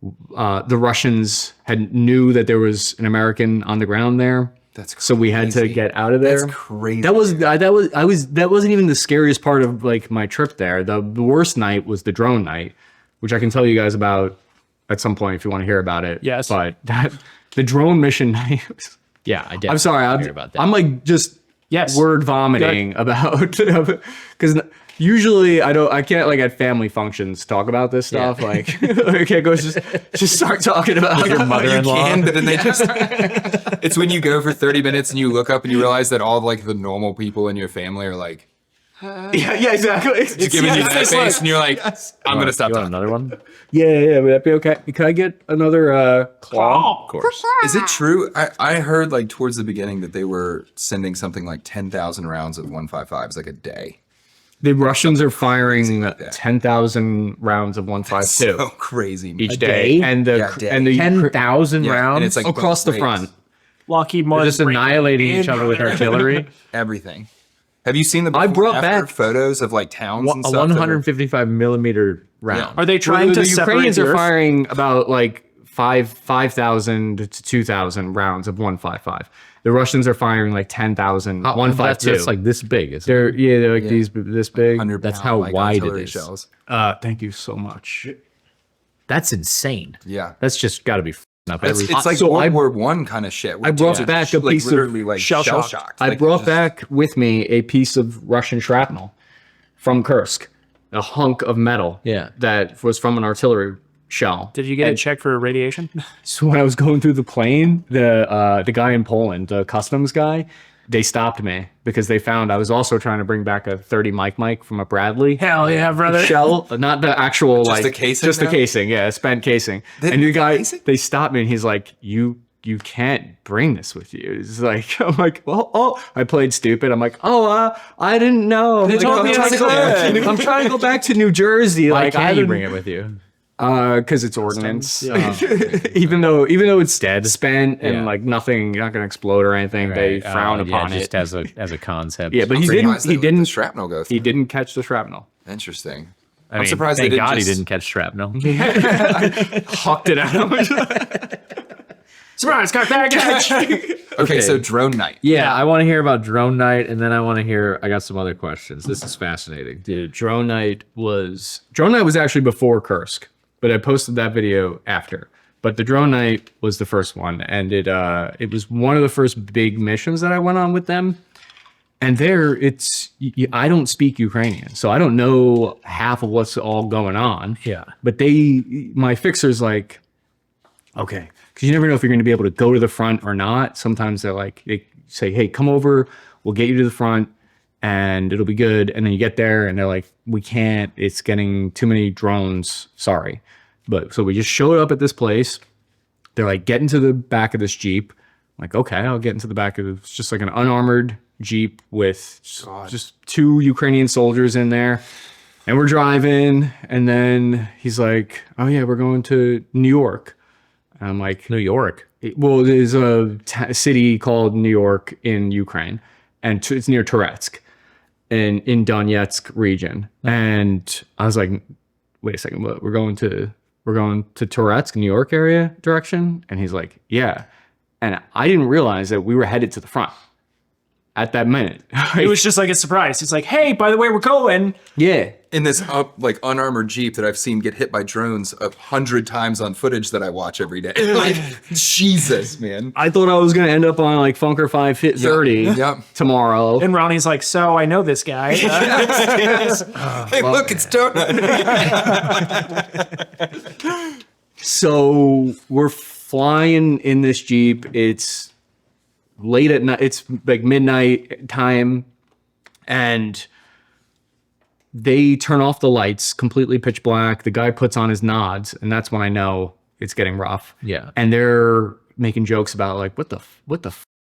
the Russians knew that there was an American on the ground there. That's crazy. So we had to get out of there. That's crazy. That wasn't even the scariest part of like my trip there. The worst night was the drone night, which I can tell you guys about at some point if you want to hear about it. Yes. But the drone mission night. Yeah, I did. I'm sorry. I'm like just word vomiting about because usually I can't like at family functions talk about this stuff. Like I can't go just start talking about your mother-in-law. You can, but then they just. It's when you go for 30 minutes and you look up and you realize that all like the normal people in your family are like. Yeah, exactly. Just giving you that face, and you're like, I'm gonna stop You want talking. another one? Yeah. Would that be okay? Can I get another claw? Of course. Is it true? I heard like towards the beginning that they were sending something like 10,000 rounds of 155s like a day. The Russians are firing 10,000 rounds of 152 So crazy. each day, and the day. and the 10,000 Yeah, rounds? and it's like across the both front. ways. Lockheed They're Martin. just annihilating each other with artillery. Everything. Have you seen the I brought before and after back photos of like towns and A stuff? that are- 155 millimeter round. Are they trying to the separate Ukrainians the are Earth? firing about like 5,000 to 2,000 rounds of 155. The Russians are firing like 10,000 152. That's like this big, isn't it? They're like these this big. 100 That's pound, how like, wide it artillery is. Shells. Thank you so much. That's insane. Yeah. That's just got to be up every. It's like So World War One kind of shit. I brought back a like, piece of literally like shell shell shock. shocked. I Like, brought just- back with me a piece of Russian shrapnel from Kursk, a hunk of metal that was from an artillery shell. Did you get it checked for radiation? So when I was going through the plane, the guy in Poland, the customs guy, they stopped me because they found I was also trying to bring back a 30 mic from a Bradley Hell yeah, brother. shell, not the actual Just like the casing just the now? casing, yeah, a spent casing. And the guy, they stopped me and he's like, you can't bring this with you. It's like, I'm like, well, I played stupid. I'm like, I didn't know. Like, told me I'm, I trying could. I'm trying to go back to New Jersey. Why Like, can't I you didn't- bring it with you? because it's ordnance. even though it's dead, spent, and like nothing, you're not gonna explode or anything. They frown upon just it. as a concept. Yeah, but he Surprised didn't. He they let the didn't. shrapnel go through. He didn't catch the shrapnel. Interesting. I mean, surprised they thank didn't God he just- didn't catch shrapnel. Hucked it out. Surprise, got package. Okay, so drone night. Yeah, I want to hear about drone night, and then I want to hear. I got some other questions. This is fascinating. Dude, drone night was actually before Kursk, but I posted that video after. But the drone night was the first one, and it was one of the first big missions that I went on with them. And there, I don't speak Ukrainian, so I don't know half of what's all going on. Yeah. But my fixer's like, okay, because you never know if you're going to be able to go to the front or not. Sometimes they say, hey, come over, we'll get you to the front, and it'll be good. And then you get there, and they're like, we can't. It's getting too many drones. Sorry. But so we just showed up at this place. They're like, get into the back of this Jeep. I'm like, okay, I'll get into the back of it. It's just like an unarmored Jeep with just 2 Ukrainian soldiers in there. And we're driving. And then he's like, oh, yeah, we're going to New York. And I'm like, New York. well, there's a city called New York in Ukraine. And it's near Toretsk in Donetsk region. And I was like, wait a second, what? We're going to Toretsk, New York area direction? And he's like, yeah. And I didn't realize that we were headed to the front at that minute. It was just like a surprise. He's like, hey, by the way, we're going. Yeah. In this like unarmored Jeep that I've seen get hit by drones 100 times on footage that I watch every day. Like, Jesus, man. I thought I was going to end up on like Funker 530 Yep. tomorrow. And Ronnie's like, so I know this guy. Yes. Hey, look, it's Donut. So we're flying in this Jeep. It's late at night. It's like midnight time. And they turn off the lights, completely pitch black. The guy puts on his nods, and that's when I know it's getting rough. Yeah. And they're making jokes about like, what the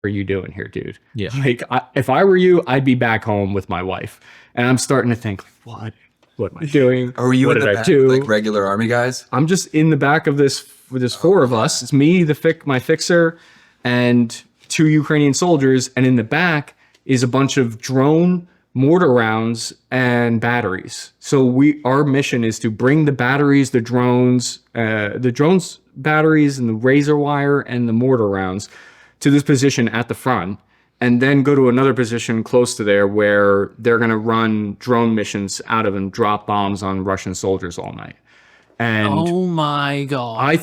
are you doing here, dude? Yeah. Like, if I were you, I'd be back home with my wife. And I'm starting to think, what am I doing? Or were you what in the did back, I do? like regular army guys? I'm just in the back of this with this 4 of us. It's me, my fixer, and 2 Ukrainian soldiers. And in the back is a bunch of drone mortar rounds and batteries. So our mission is to bring the batteries, the drones batteries and the razor wire and the mortar rounds to this position at the front, and then go to another position close to there where they're going to run drone missions out of and drop bombs on Russian soldiers all night. And Oh my God.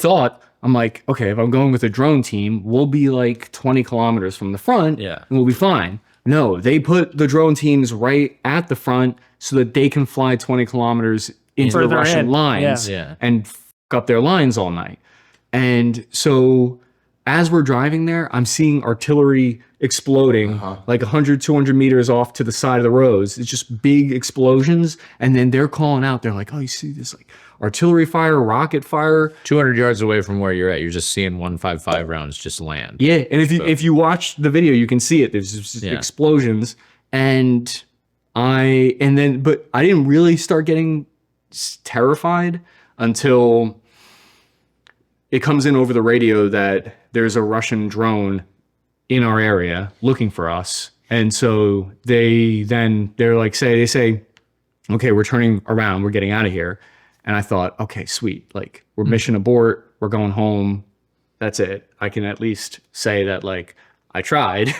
I'm like, okay, if I'm going with a drone team, we'll be like 20 kilometers from the front, Yeah. and we'll be fine. No, they put the drone teams right at the front so that they can fly 20 kilometers into the Further Russian in, lines yeah. and f up their lines all night. And so as we're driving there, I'm seeing artillery exploding like 100, 200 meters off to the side of the roads. It's just big explosions. And then they're calling out. They're like, oh, you see this like artillery fire, rocket fire. 200 yards away from where you're at, you're just seeing 155 rounds just land. Yeah. And if you watch the video, you can see it. There's just explosions. But I didn't really start getting terrified until it comes in over the radio that there's a Russian drone in our area looking for us. And so they say, okay, we're turning around, we're getting out of here. And I thought, okay, sweet. Like, we're mission abort, we're going home. That's it. I can at least say that, like, I tried.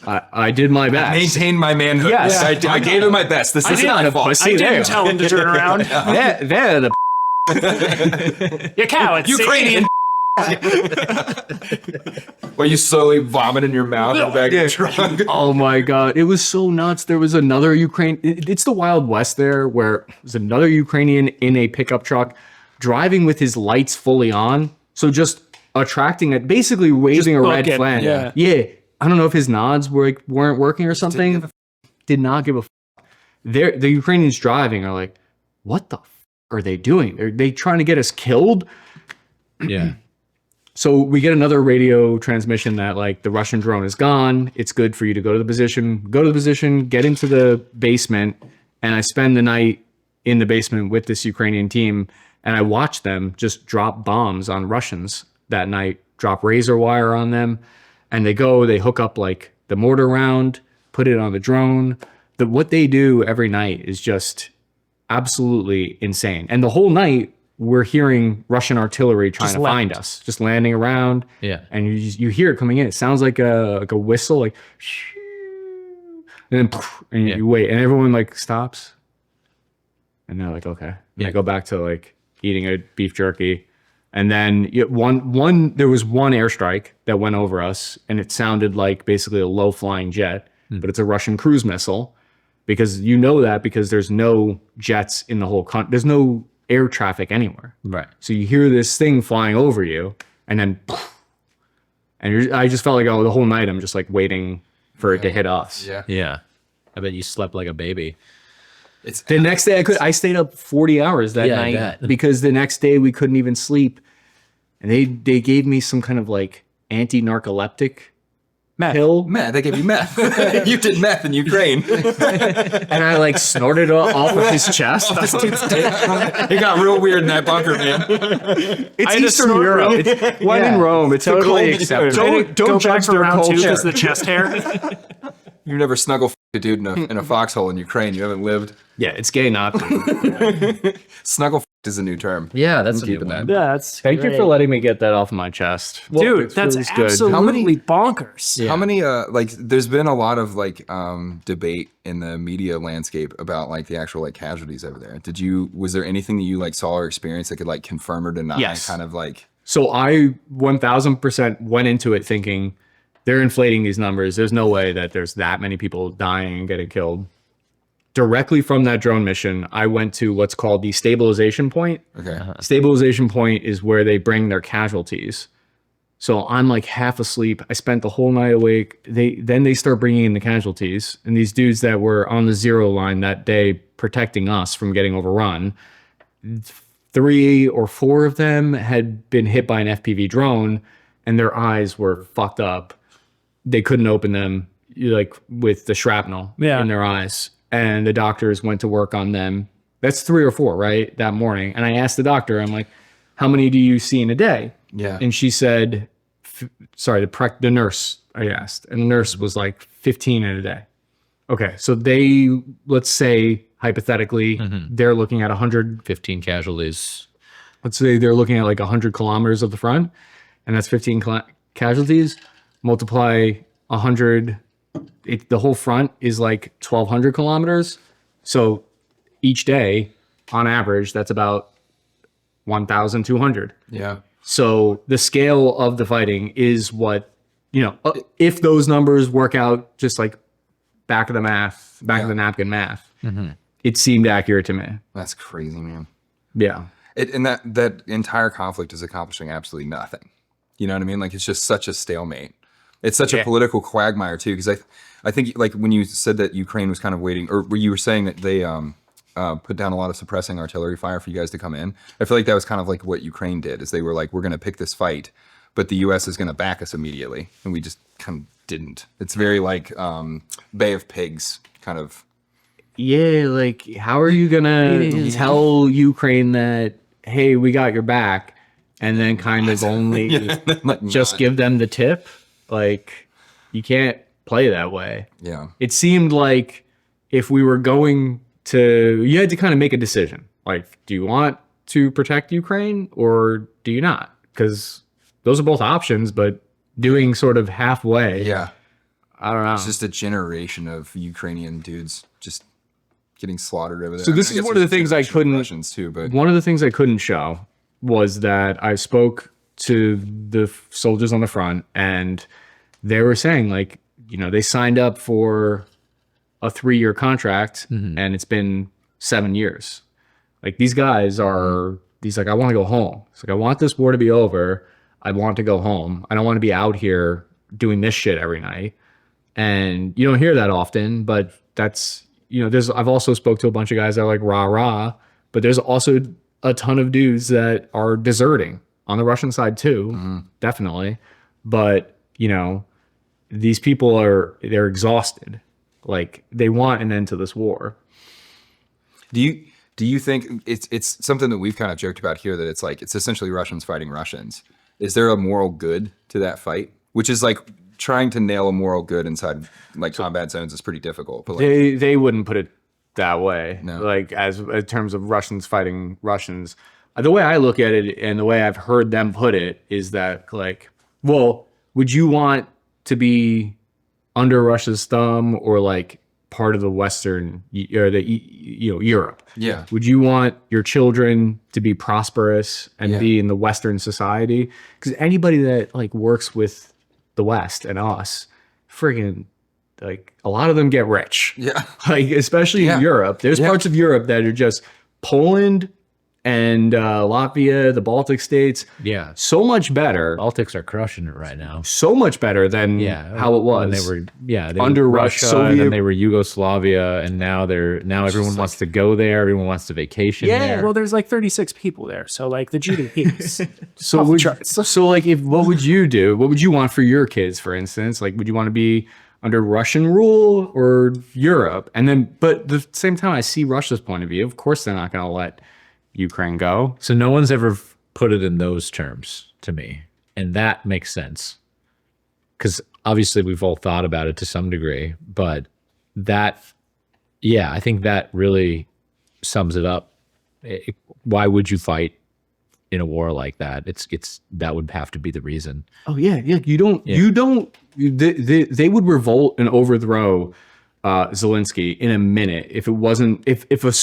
I did my best. Maintained my manhood. Yes. I gave it my best. This is not a fault. pussy. I there. didn't tell him to turn around. They're the You cowards. Ukrainian. Where you slowly vomit in your mouth in the back of the trunk. Oh my God. It was so nuts. There was another it's the Wild West there, where there's another Ukrainian in a pickup truck driving with his lights fully on. So just attracting it, basically waving a red booking, flag. yeah. I don't know if his nods weren't working or something. Did not give a fuck. The Ukrainians driving are like, what the are they doing? Are they trying to get us killed? Yeah. So we get another radio transmission that like the Russian drone is gone. It's good for you to go to the position, get into the basement. And I spend the night in the basement with this Ukrainian team. And I watch them just drop bombs on Russians that night, drop razor wire on them. And they hook up like the mortar round, put it on the drone. What they do every night is just absolutely insane. And the whole night, we're hearing Russian artillery trying to find us, just landing around. Yeah. And you hear it coming in. It sounds like a whistle, like, and then you wait, and everyone like stops. And they're like, okay. And I go back to like eating a beef jerky. And then there was one airstrike that went over us, and it sounded like basically a low flying jet. but it's a Russian cruise missile, because you know that because there's no jets in the whole country. There's no air traffic anywhere. Right. So you hear this thing flying over you, and then, and I just felt like, oh, the whole night I'm just like waiting for it to hit us. Yeah. Yeah. I bet you slept like a baby. It's The next day I stayed up 40 hours that Yeah, I night bet. because the next day we couldn't even sleep. And they gave me some kind of like anti-narcoleptic pill. meth. They gave you meth. You did meth in Ukraine. And I like snorted it off of his chest. It got real weird in that bunker, man. It's Eastern Europe. It's, when in Rome, it's totally acceptable. Don't judge back for their round two culture. because the chest hair. You've never snuggle a dude in a foxhole in Ukraine. You haven't lived. Yeah, it's gay not. Snuggle is a new term. Yeah, that's a new keeping one. that. Yeah, that's Thank you for letting me get that off my chest. dude. That's absolutely bonkers. How many like there's been a lot of like debate in the media landscape about like the actual like casualties over there. Was there anything that you like saw or experienced that could like confirm or deny Yes. kind of like So I 1000% went into it thinking they're inflating these numbers. There's no way that there's that many people dying and getting killed. Directly from that drone mission, I went to what's called the stabilization point. okay. Stabilization point is where they bring their casualties. So I'm like half asleep. I spent the whole night awake. Then they start bringing in the casualties, and these dudes that were on the zero line that day protecting us from getting overrun. 3 or 4 of them had been hit by an FPV drone, and their eyes were fucked up. They couldn't open them, like with the shrapnel in their eyes. And the doctors went to work on them. That's 3 or 4, right? That morning. And I asked the doctor, I'm like, how many do you see in a day? Yeah. And she said, the nurse, I asked. And the nurse was like 15 in a day. Okay. So let's say, hypothetically, they're looking at 100. 15 casualties. Let's say they're looking at like 100 kilometers of the front. And that's 15 casualties. Multiply 100. The whole front is like 1,200 kilometers. So each day, on average, that's about 1,200. Yeah. So the scale of the fighting is what, if those numbers work out just like back of the napkin math, it seemed accurate to me. That's crazy, man. Yeah. And that entire conflict is accomplishing absolutely nothing. You know what I mean? Like it's just such a stalemate. It's such a political quagmire too, because I think like when you said that Ukraine was kind of waiting, or you were saying that they put down a lot of suppressing artillery fire for you guys to come in. I feel like that was kind of like what Ukraine did, is they were like, we're going to pick this fight, but the U.S. is going to back us immediately, and we just kind of didn't. It's very like Bay of Pigs kind of. Yeah, like how are you gonna tell Ukraine that, hey, we got your back, and then kind of only just give them the tip? Like, you can't play that way. Yeah. It seemed like if we were going to, you had to kind of make a decision. Like, do you want to protect Ukraine or do you not? Because those are both options, but doing sort of halfway. Yeah. I don't know. It's just a generation of Ukrainian dudes just getting slaughtered over there. So this is one of the things I couldn't. Russians too, but One of the things I couldn't show was that I spoke to the soldiers on the front, and they were saying like, they signed up for a 3-year contract, and it's been 7 years. Like these guys are. He's like, I want to go home. It's like, I want this war to be over. I want to go home. I don't want to be out here doing this shit every night. And you don't hear that often, but that's. I've also spoke to a bunch of guys that are like rah, but there's also a ton of dudes that are deserting on the Russian side too, definitely. But, these people they're exhausted. Like they want an end to this war. do you think it's something that we've kind of joked about here, that it's like, it's essentially Russians fighting Russians. Is there a moral good to that fight? Which is like trying to nail a moral good inside like combat zones is pretty difficult. But like, They wouldn't put it that way. No. Like as in terms of Russians fighting Russians. The way I look at it and the way I've heard them put it is that like, well, would you want to be under Russia's thumb or like part of the Western or the Europe? yeah. Would you want your children to be prosperous and Yeah. be in the Western society? Because anybody that like works with the West and us, friggin' like a lot of them get rich. Yeah. Like especially in Europe. There's parts of Europe that are just Poland and Latvia, the Baltic states. Yeah. So much better. Baltics are crushing it right now. So much better than how it was. When they were they under were Russia, Soviet. and then they were Yugoslavia, and now everyone wants to go there. Everyone wants to vacation there. Well, there's like 36 people there, so like the GDP is So off the would, charts. so like what would you do? What would you want for your kids, for instance? Like would you want to be under Russian rule or Europe? And then but at the same time I see Russia's point of view. Of course they're not going to let Ukraine go. So no one's ever put it in those terms to me, and that makes sense. Because obviously we've all thought about it to some degree, but that, I think that really sums it up. Why would you fight in a war like that? It's that would have to be the reason. Oh yeah. They would revolt and overthrow Zelensky in a minute if it wasn't if a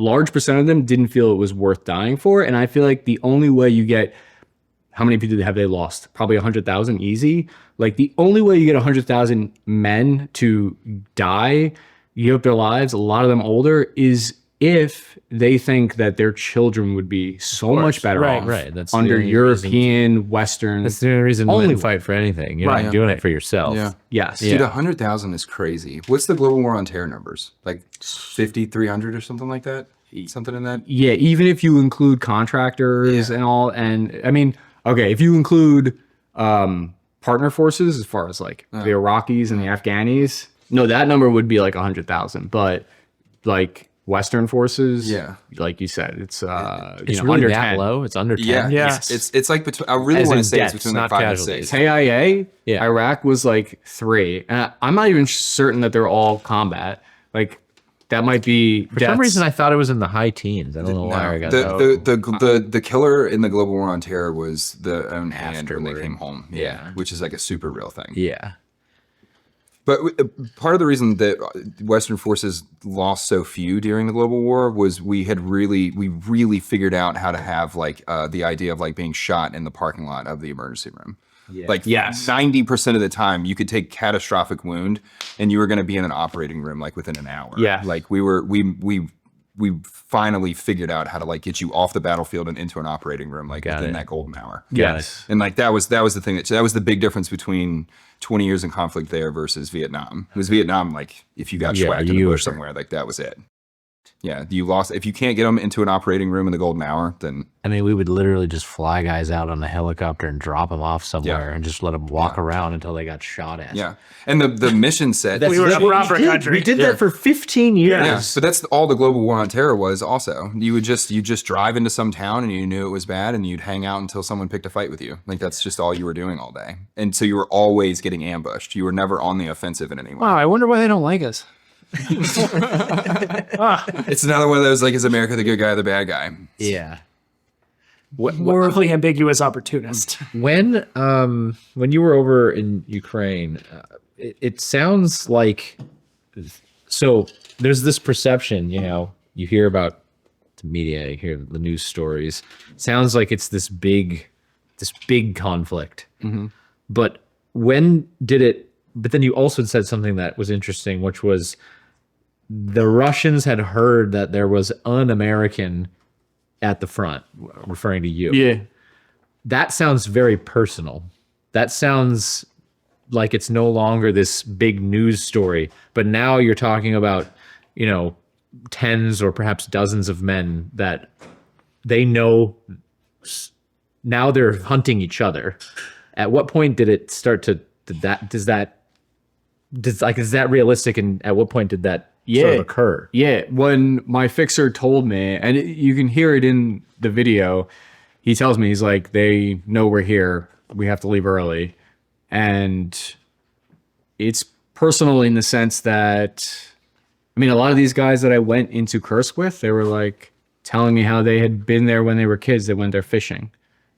large percent of them didn't feel it was worth dying for. And I feel like the only way you get, how many people have they lost? Probably 100,000 easy. Like the only way you get 100,000 men to die, give up their lives, a lot of them older, is if they think that their children would be so much better off Right. That's the under only European, Western. That's the only reason Only to fight for anything. You're not doing it for yourself. Yeah. Yes. Dude, 100,000 is crazy. What's the global war on terror numbers? Like 50, 300 or something like that? Something in that? Yeah, even if you include contractors and all, and I mean, okay, if you include partner forces as far as like the Iraqis and the Afghanis, no, that number would be like 100,000. But like Western forces, like you said, it's It's really under that 10. low. It's under 10. Yeah. Yeah. It's like between, I really As want in to say it's deaths, between like not 5 and casualties. 6. KIA, Yeah. Iraq was like 3. And I'm not even certain that they're all combat. Like that might be For some reason, I thought it was in the high teens. I don't know why I got that. The killer in the global war on terror was the own hand when they Afterward. came home. Yeah. Which is like a super real thing. Yeah. But part of the reason that Western forces lost so few during the global war was we really figured out how to have like the idea of like being shot in the parking lot of the emergency room. Yeah. Like 90% of the time you could take catastrophic wound and you were going to be in an operating room like within an hour. Yeah. Like we finally figured out how to like get you off the battlefield and into an operating room like within that golden hour. Yes. And like that was the thing that was the big difference between 20 years in conflict there versus Vietnam. It was Vietnam, like if you got schwacked in the bush somewhere, like that was it. Yeah, you lost. If you can't get them into an operating room in the golden hour, then I mean, we would literally just fly guys out on a helicopter and drop them off somewhere and just let them walk around until they got shot at. yeah. And the mission set. We were a proper country. We did that for 15 years. Yeah, but that's all the global war on terror was. Also, you just drive into some town and you knew it was bad, and you'd hang out until someone picked a fight with you. Like that's just all you were doing all day, and so you were always getting ambushed. You were never on the offensive in any way. Wow, I wonder why they don't like us. It's another one of those like, is America the good guy or the bad guy? Yeah. Morally ambiguous opportunist. When you were over in Ukraine, it sounds like, so there's this perception, you hear about the media, you hear the news stories. Sounds like it's this big conflict. Mm-hmm. But when did it? But then you also said something that was interesting, which was the Russians had heard that there was an American at the front, referring to you. Yeah. That sounds very personal. That sounds like it's no longer this big news story, but now you're talking about, tens or perhaps dozens of men that they know. Now they're hunting each other. At what point did it start to, is that realistic? And at what point did that sort of occur? Yeah, when my fixer told me, and you can hear it in the video, he tells me, he's like, they know we're here. We have to leave early. And it's personal in the sense that, I mean, a lot of these guys that I went into Kursk with, they were like telling me how they had been there when they were kids. They went there fishing,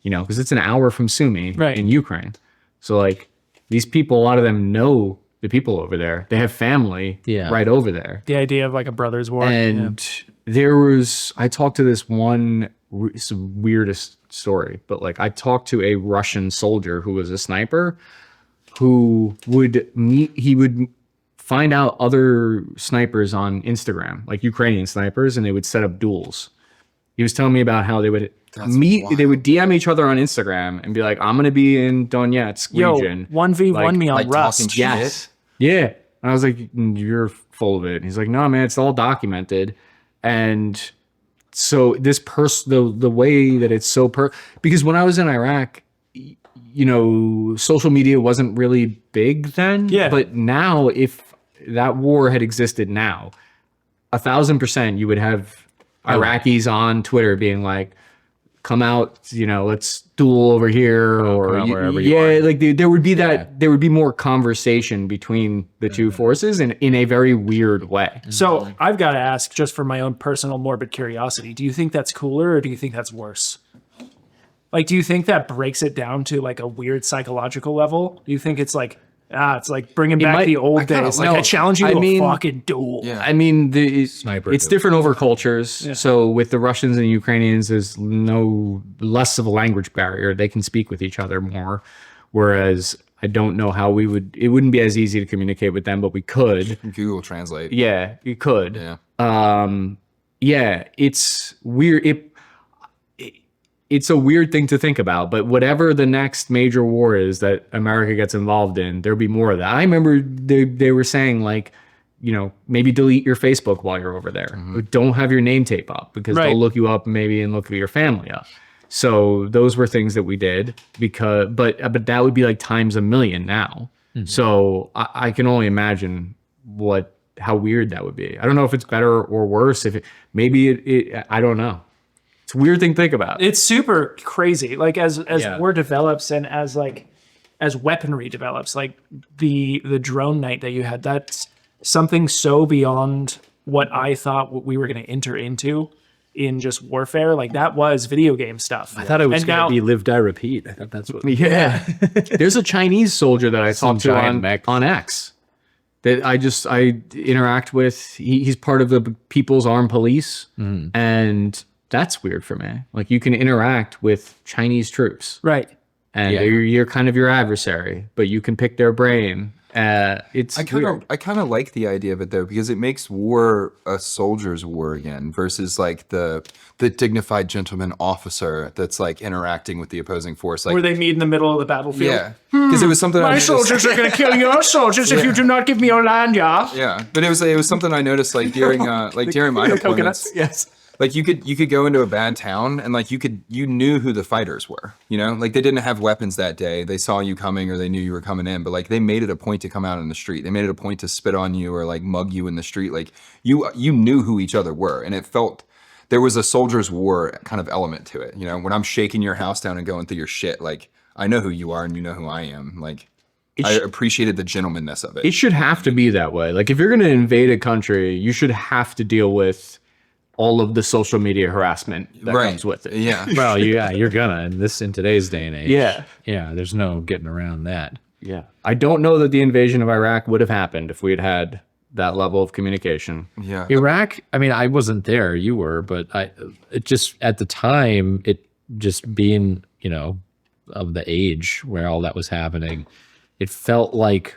because it's an hour from Sumy in Ukraine. So like these people, a lot of them know the people over there. They have family right over there. The idea of like a brother's war. And I talked to this one, it's the weirdest story, but like I talked to a Russian soldier who was a sniper who would meet. He would find out other snipers on Instagram, like Ukrainian snipers, and they would set up duels. He was telling me about how they would meet. wild. They would DM each other on Instagram and be like, "I'm gonna be in Donetsk Yo, region." 1v1 me on like talking Rust. shit. Yes. Yeah. And I was like, "You're full of it." And he's like, "No, man, it's all documented." And so this the way that it's so because when I was in Iraq, you know, social media wasn't really big then. Yeah. But now, if that war had existed now, 1,000% you would have Iraqis on Twitter being like, "Come out, you know, let's duel over here," or come out wherever you are. like there would be there would be more conversation between the two forces in a very weird way. So I've got to ask, just for my own personal morbid curiosity, do you think that's cooler or do you think that's worse? Like, do you think that breaks it down to like a weird psychological level? Do you think it's like, it's like bringing back might- the old kinda days? like- Like, I challenge you I to mean- a fucking duel. Yeah. I mean, Sniper it's duel. different over cultures. So with the Russians and Ukrainians, there's less of a language barrier. They can speak with each other more. Whereas I don't know how it wouldn't be as easy to communicate with them, but we could. Google Translate. Yeah, you could. Yeah. Yeah, it's weird. It's a weird thing to think about, but whatever the next major war is that America gets involved in, there'll be more of that. I remember they were saying like, you know, maybe delete your Facebook while you're over there. Don't have your name tape up because Right. they'll look you up maybe and look your family up. So those were things that we did but that would be like times a million now. So I can only imagine how weird that would be. I don't know if it's better or worse. I don't know. It's a weird thing to think about. It's super crazy. Like as Yeah. war develops and as weaponry develops, like the drone night that you had, that's something so beyond what I thought we were going to enter into in just warfare. Like that was video game stuff. I thought it was And going now- to be live, die, repeat. I thought that's what. Yeah. There's a Chinese soldier that I talked to giant mech. on X that I interact with. He's part of the People's Armed Police. And that's weird for me. Like you can interact with Chinese troops Right. and you're kind of your adversary, but you can pick their brain. It's I kind of like the idea of it though, because it makes war a soldier's war again versus like the dignified gentleman officer that's like interacting with the opposing force. Like, Where they meet in the middle of the battlefield. yeah, because it was something I My noticed- soldiers are going to kill your soldiers if you do not give me your land, yeah. Yeah, but it was something I noticed like during my deployments. Coconuts. yes. Like you could go into a bad town and like you knew who the fighters were, you know, like they didn't have weapons that day. They saw you coming or they knew you were coming in, but like they made it a point to come out in the street. They made it a point to spit on you or like mug you in the street. Like you knew who each other were, and it felt there was a soldier's war kind of element to it. You know, when I'm shaking your house down and going through your shit, like I know who you are and you know who I am. Like I appreciated the gentlemanness of it. It should have to be that way. Like if you're going to invade a country, you should have to deal with all of the social media harassment that comes with it. Yeah. Well, you're gonna in today's day and age. Yeah. Yeah. There's no getting around that. Yeah. I don't know that the invasion of Iraq would have happened if we had had that level of communication. Yeah. Iraq, I mean, I wasn't there, you were, but it just at the time, it just being, you know, of the age where all that was happening, it felt like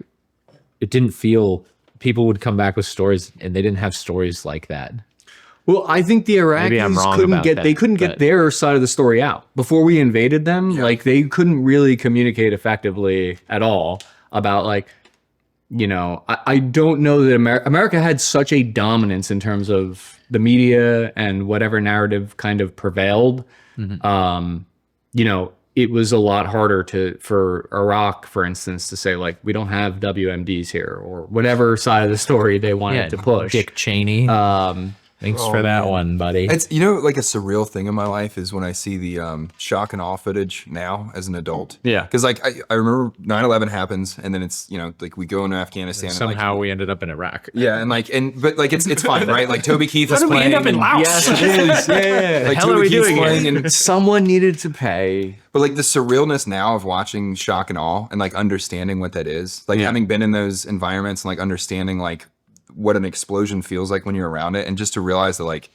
it didn't feel people would come back with stories and they didn't have stories like that. Well, I think the Maybe I'm Iraqis wrong couldn't about get that, they couldn't get but- their side of the story out before we invaded them. Like they couldn't really communicate effectively at all about like, you know, I don't know that America had such a dominance in terms of the media and whatever narrative kind of prevailed. You know, it was a lot harder for Iraq, for instance, to say like we don't have WMDs here or whatever side of the story they wanted to push. Dick Cheney. Thanks for that one, buddy. It's, you know, like a surreal thing in my life is when I see the shock and awe footage now as an adult. Yeah. Because like I remember 9/11 happens and then it's, you know, like we go into Afghanistan. Somehow we ended up in Iraq. And like, but like it's fine, right? Like Toby Keith is How did we playing. end up in and- Laos? Yes, it is. Yeah. Like hell are Toby we Keith's doing playing here? and Someone needed to pay. but like the surrealness now of watching shock and awe and like understanding what that is, like having been in those environments and like understanding like what an explosion feels like when you're around it, and just to realize that like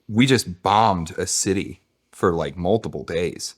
we just bombed a city for like multiple days.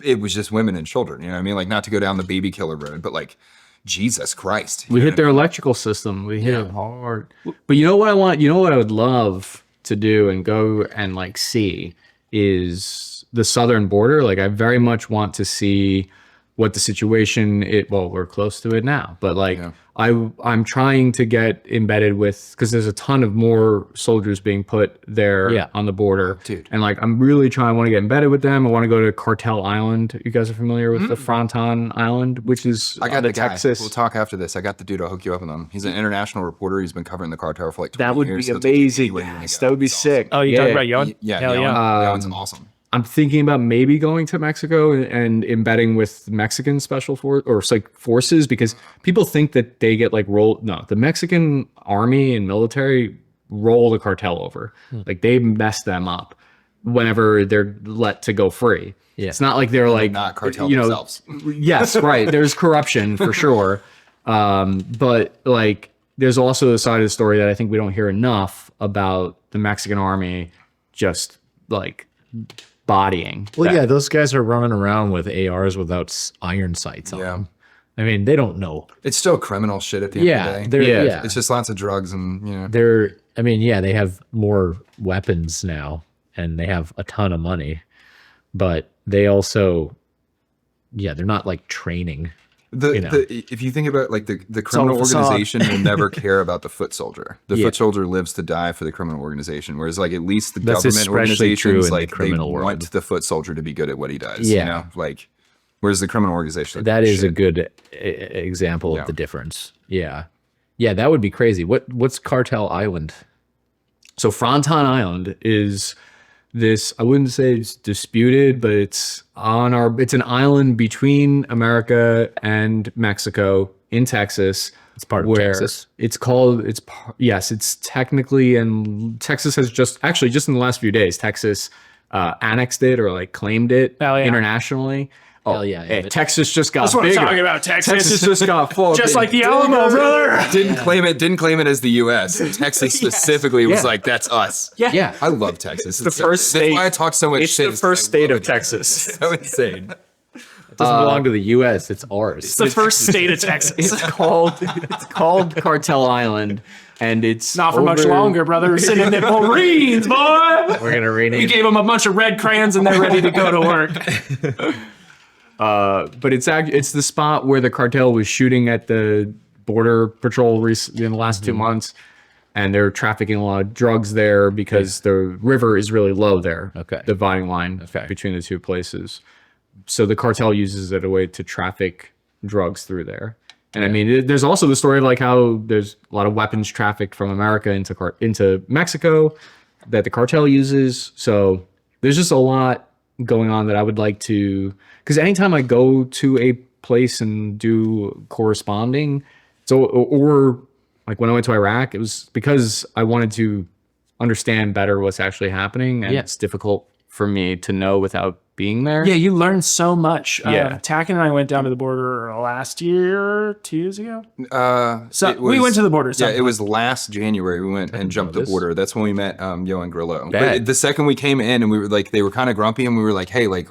it was just women and children. You know what I mean? Like, not to go down the baby killer road, but like, Jesus Christ. We hit their electrical system. We hit it hard. But you know what I want? You know what I would love to do and go and like see is the southern border. Like, I very much want to see what the situation well, we're close to it now, but like I'm trying to get embedded with, because there's a ton of more soldiers being put there on the border, dude. and like I'm really trying. I want to get embedded with them. I want to go to Cartel Island. You guys are familiar with the Fronton Island, which is I got the guy. Texas. We'll talk after this. I got the dude. I'll hook you up with him. He's an international reporter. He's been covering the cartel for like 20 That would years. be So amazing. anywhere you wanna Yes, go. that would be It's awesome. sick. Oh, you talking about Yon? Yeah, Hell Yon. yeah. That one's awesome. I'm thinking about maybe going to Mexico and embedding with Mexican special force or like forces, because people think that they get like rolled. No, the Mexican army and military roll the cartel over. Like, they mess them up whenever they're let to go free. Yeah. It's not like they're like, Not cartel you know, themselves. yes, right. There's corruption for sure. But like, there's also a side of the story that I think we don't hear enough about the Mexican army just like bodying. Well, that. yeah, those guys are running around with ARs without iron sights on Yeah. them. I mean, they don't know. It's still criminal shit at the end Yeah, of the they're day. yeah. It's just lots of drugs and, you know. They're. I mean, yeah, they have more weapons now, and they have a ton of money, but they also, yeah, they're not like training. If you think about like the criminal all a facade. organization will never care about the foot soldier. The Yeah. foot soldier lives to die for the criminal organization. Whereas like at least the That's government especially true organizations, in the like they criminal world. want the foot soldier to be good at what he does. Yeah. You know, like whereas the criminal organization, That is a shit. good example Yeah. of the difference. Yeah, yeah, that would be crazy. What's Cartel Island? So Fronton Island is this, I wouldn't say it's disputed, but it's an island between America and Mexico in Texas. It's part of where Texas. Yes, it's technically, and Texas has just in the last few days, Texas annexed it or like claimed it Hell yeah. internationally. Oh, Hell yeah, hey, but- Texas just got That's what bigger. I'm talking about, Texas. Texas just got full. Just like the Alamo, brother. didn't claim it as the U.S. Texas specifically was Yeah. like, that's us. Yeah. I love Texas. It's first That's state- why I talk so much It's shit. the first I state love of it. Texas. It's so insane. It doesn't belong to the U.S. It's ours. It's the first state of Texas. It's called Cartel Island, and it's Not for much over- longer, brother. We're sending the Marines, boy. We're gonna rename. We gave them a bunch of red crayons and they're ready to go to work. But it's the spot where the cartel was shooting at the border patrol in the last 2 months, and they're trafficking a lot of drugs there because the river is really low there. Okay. The dividing line between the two places. So the cartel uses it a way to traffic drugs through there. And I mean, there's also the story of like how there's a lot of weapons trafficked from America into Mexico that the cartel uses. So there's just a lot going on that I would like to, because anytime I go to a place and do corresponding, or like when I went to Iraq, it was because I wanted to understand better what's actually happening, and it's difficult for me to know without being there. Yeah, you learn so much. Yeah. Tackett and I went down to the border last year, 2 years ago. So It we was- went to the border. Yeah, sometime. it was last January. We went and jumped the this. border. That's when we met Johan Grillo. Bet. But the second we came in and we were like, they were kind of grumpy, and we were like, hey, like,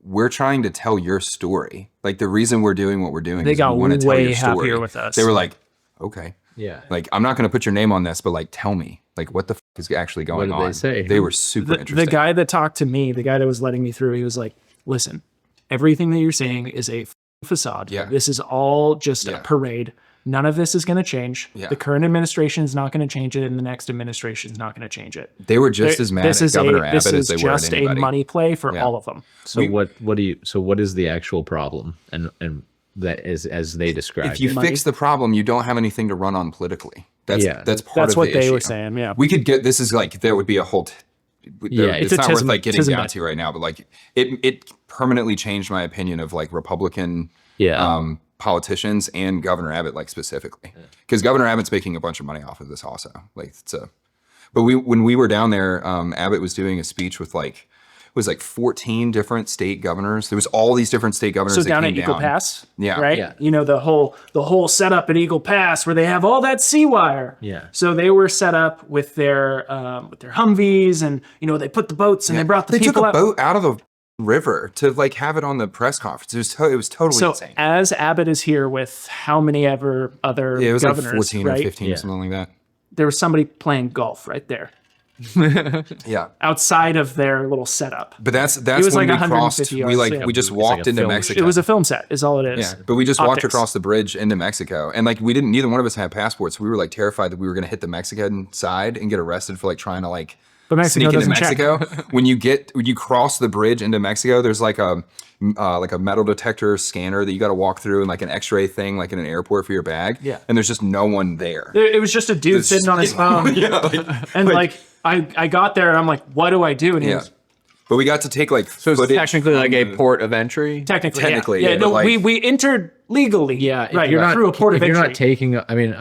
we're trying to tell your story. Like, the reason we're doing what we're doing They is got we want to tell way your story. happier with us. They were like, okay. Yeah. Like, I'm not going to put your name on this, but like, tell me, like, what the f is actually going did on? they say? They were super the interesting. guy that talked to me, the guy that was letting me through, he was like, listen, everything that you're saying is a facade. Yeah. This is all just Yeah. a parade. None of this is going to change. Yeah. The current administration is not going to change it, and the next administration is not going to change it. They were just as mad This at is Governor this Abbott as is they were at just a anybody. money play for Yeah. all of them. So what is the actual problem? And that is as they described. If you it. fix the problem, you don't have anything to run on politically. That's Yeah. that's part That's of what the they issue. were saying. Yeah. We could get this is like there would be a whole. Yeah, It's it's a not worth tism- like getting down tism- to right now, but like it permanently changed my opinion of like Republican politicians and Governor Abbott like specifically because Governor Abbott's making a bunch of money off of this also. Like it's a, but when we were down there, Abbott was doing a speech with like. It was like 14 different state governors. There was all these different state governors. So that down came at Eagle down. Pass, Yeah. right? Yeah. You know the whole setup at Eagle Pass where they have all that sea wire. Yeah. So they were set up with their Humvees, and you know they put the boats and they brought the They took people a out. boat out of the river to like have it on the press conference. It was totally So insane. as Abbott is here with how many ever other Yeah, it was governors, like 14 right? or 15 or something like that. There was somebody playing golf right there Yeah. outside of their little setup. But that's was when like we crossed. 150 We yards, like yeah. we just It's like walked a into film Mexico. It was a film set, is all it is. Yeah, but we just walked Optics. across the bridge into Mexico, and like we didn't. Neither one of us had passports. We were like terrified that we were going to hit the Mexican side and get arrested for like trying to like But Mexico sneak into doesn't check. Mexico. when you cross the bridge into Mexico, there's like a metal detector scanner that you got to walk through, and like an X-ray thing, like in an airport for your bag. Yeah. and there's just no one there. It was just a dude sitting on his phone. And like I got there and I'm like, what do I do? And he Yeah. was But we got to take like So it's footage technically like a from the- port of entry. technically, yeah, yeah. No, but, like- we entered legally. Yeah, if right. you're not, through a port if of you're entry. not taking, I mean,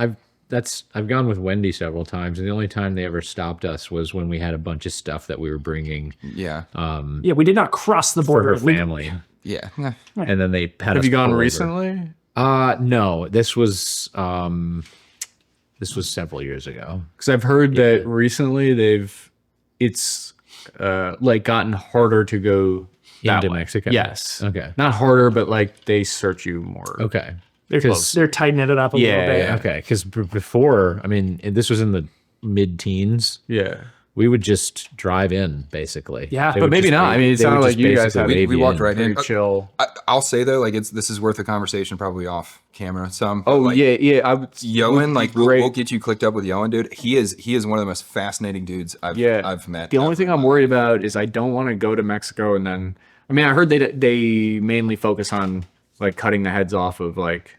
I've gone with Wendy several times, and the only time they ever stopped us was when we had a bunch of stuff that we were bringing Yeah, yeah, we did not cross the for border. her family, yeah. and then they had Have us you gone pull over. recently? No, this was several years ago. Because I've heard that recently it's like gotten harder to go that Into way. Mexico? Yes. Okay. Not harder, but like they search you more. Okay. They're tightening it up a little bit. Okay, because before, I mean, this was in the mid-teens. Yeah. We would just drive in, basically. Yeah, They but would maybe just not. I mean, it they would sounded just like you guys basically had- wave we you walked in. right in. Very chill. I'll say though, like this is worth a conversation probably off camera. Some. Oh like, yeah. I would. Yoan, like great. we'll get you clicked up with Yoan, dude. He is one of the most fascinating dudes I've met. The only thing I'm worried about is I don't want to go to Mexico and then. I mean, I heard they mainly focus on like cutting the heads off of like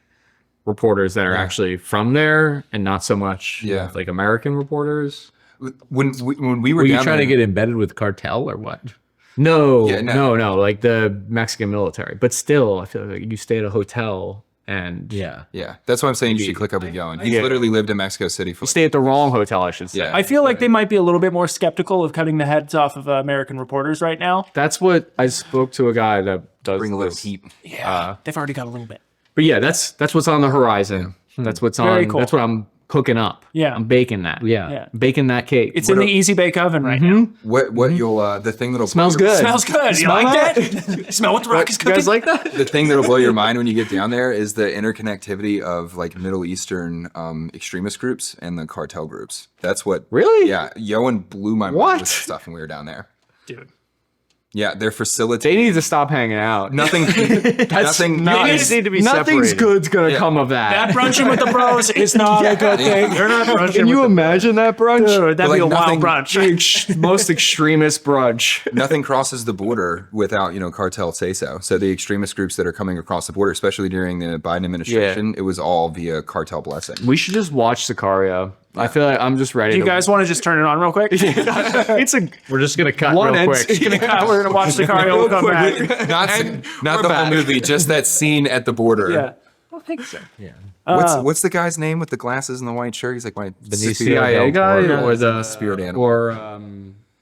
reporters that are actually from there and not so much like American reporters. when we were Were you down trying to there- get embedded with cartel or what? No, Yeah, no. no, like the Mexican military. But still, I feel like you stay at a hotel and Yeah. Yeah, that's why I'm saying you should click up with Yoan. He's Yeah. literally lived in Mexico City for. stay at the wrong hotel, I should say. Yeah. I feel like they might be a little bit more skeptical of cutting the heads off of American reporters right now. That's what I spoke to a guy that does Bring a little this. heat. Yeah, they've already got a little bit. But yeah, that's what's on the horizon. That's what's Very on. cool. That's what I'm cooking up. Yeah. I'm baking that. Yeah. Yeah. Baking that cake. It's in the easy bake oven right now. What you'll the thing that'll Smells blow your- good. Smells good. You Smell like that? Smell what the rock is You cooking. guys like that? The thing that'll blow your mind when you get down there is the interconnectivity of like Middle Eastern extremist groups and the cartel groups. That's what. Really? Yeah, Yoan blew my mind What? with this stuff when we were down there. Dude. Yeah, they're They facilitating. need to stop hanging out. Nothing. nothing. Not- It need to be separated. nothing's good's gonna come of That that. brunching with the bros is not a good thing. You're not brunching Can you with imagine that brunch? Dude, that'd But, be a like, wild nothing- brunch. Most extremist brunch. Nothing crosses the border without cartel say so. So the extremist groups that are coming across the border, especially during the Biden administration, it was all via cartel blessing. We should just watch Sicario. I feel like I'm just ready. Do you guys want to just turn it on real quick? It's a We're just gonna cut One real and- quick. We're gonna watch Sicario. We'll come back. Not the whole movie, just that scene at the border. Yeah. I don't think so. What's the guy's name with the glasses and the white shirt? He's like my CIA guy or the spirit animal. or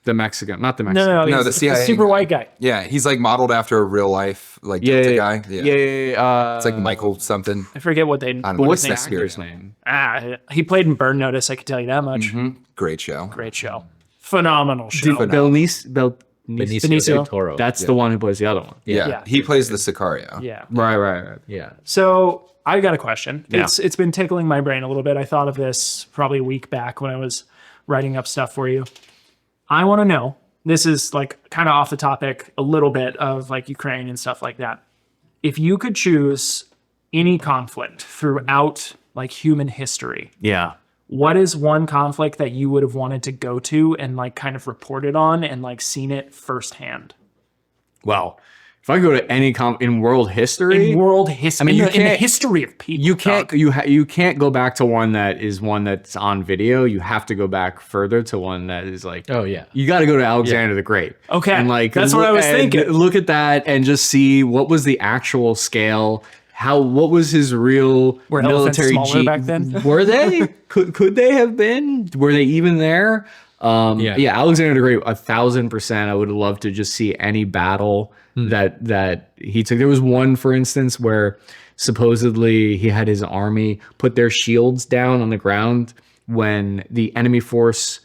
the Mexican, not the Mexican. No, No, he's the a CIA super guy. white guy. Yeah, he's like modeled after a real life like Yeah, Delta yeah, guy. yeah. It's like Michael something. I forget what they. I don't know. But what's his the name? actor's Spirit name? He played in Burn Notice. I can tell you that much. Great show. Great show. Phenomenal show. Benicio. Benicio del Toro. That's the one who plays the other one. Yeah. Yeah. He plays the Sicario. Yeah. Right. Yeah. So I got a question. Yeah. It's been tickling my brain a little bit. I thought of this probably a week back when I was writing up stuff for you. I want to know. This is like kind of off the topic a little bit of like Ukraine and stuff like that. If you could choose any conflict throughout like human history, Yeah. what is one conflict that you would have wanted to go to and like kind of reported on and like seen it firsthand? Well, if I go to any in world history, In world history, you in the can't- history of people. you can't dog. you can't go back to one that's on video. You have to go back further to one that is like Oh yeah. you got to go to Alexander the Great. Okay, and like that's what I was and thinking. Look at that and just see what was the actual scale. What was his real Were elephants military smaller back then? Were they? could they have been? Were they even there? Yeah, Alexander the Great, 1,000%. I would love to just see any battle that he took. There was one, for instance, where supposedly he had his army put their shields down on the ground when the enemy force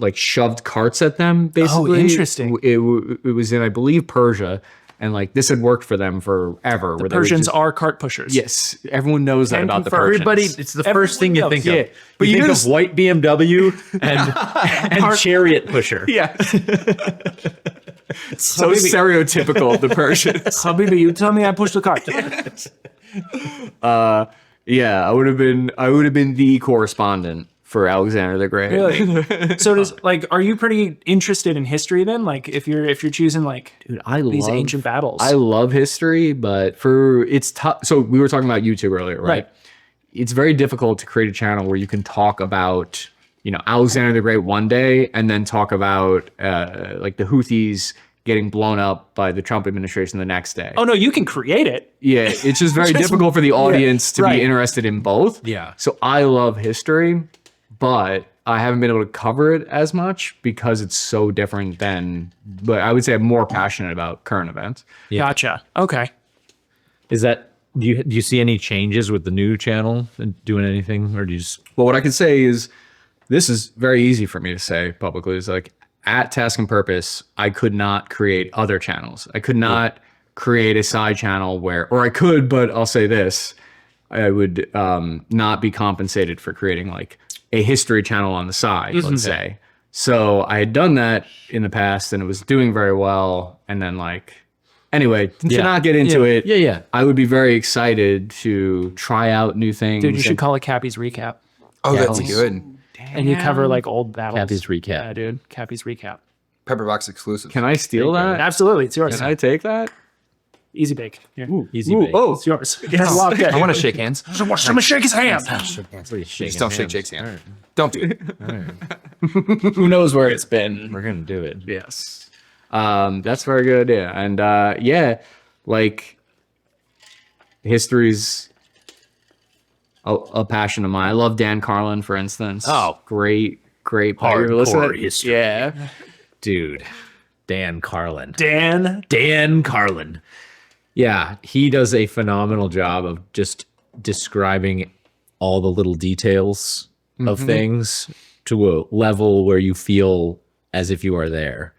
like shoved carts at them. Basically, interesting. It was in, I believe, Persia, and like this had worked for them forever. The Persians are cart pushers. Yes, everyone knows that Can about the confirm. Persians. Everybody, it's the first thing you think Yeah, of. but you you think just- of white BMW and chariot pusher. Yeah. So stereotypical of the Persians. Habibi, you tell me I pushed the cart. Yeah, I would have been the correspondent for Alexander the Great. Really? So are you pretty interested in history then? Like if you're choosing like Dude, I these love ancient battles. I love history, but it's tough. So we were talking about YouTube earlier, right? It's very difficult to create a channel where you can talk about, Alexander the Great one day and then talk about like the Houthis getting blown up by the Trump administration the next day. Oh no, you can create it. Yeah, it's just very difficult for the audience to right. be interested in both. Yeah. So I love history, but I haven't been able to cover it as much because it's so different but I would say I'm more passionate about current events. Yeah. Gotcha. Okay. Is that do you see any changes with the new channel and doing anything, or do you just Well, what I can say is this is very easy for me to say publicly. Is like at Task and Purpose, I could not create other channels. I could not create a side channel or I could, but I'll say this, I would not be compensated for creating like a history channel on the side, let's say. So I had done that in the past and it was doing very well. And then anyway, to not get into it, Yeah. I would be very excited to try out new things. Dude, you should and- call it Cappy's Recap. Oh, that's good. And you cover like old battles. Cappy's Recap. Yeah, dude. Cappy's Recap. Pepperbox exclusive. Can I steal that? Absolutely. It's yours. Can I take that? Easy bake. Here. easy bake? Oh, It's yours. It's locked in. I want to shake hands. Someone shake his hand. Just don't shake Jake's hand. Don't do it. Who knows where it's been? We're gonna do it. yes. That's very good. Yeah. And history's a passion of mine. I love Dan Carlin, for instance. Oh. great. Hardcore history. Yeah. Dude, Dan Carlin. Dan. Dan Carlin. Yeah, he does a phenomenal job of just describing all the little details of things to a level where you feel as if you are there.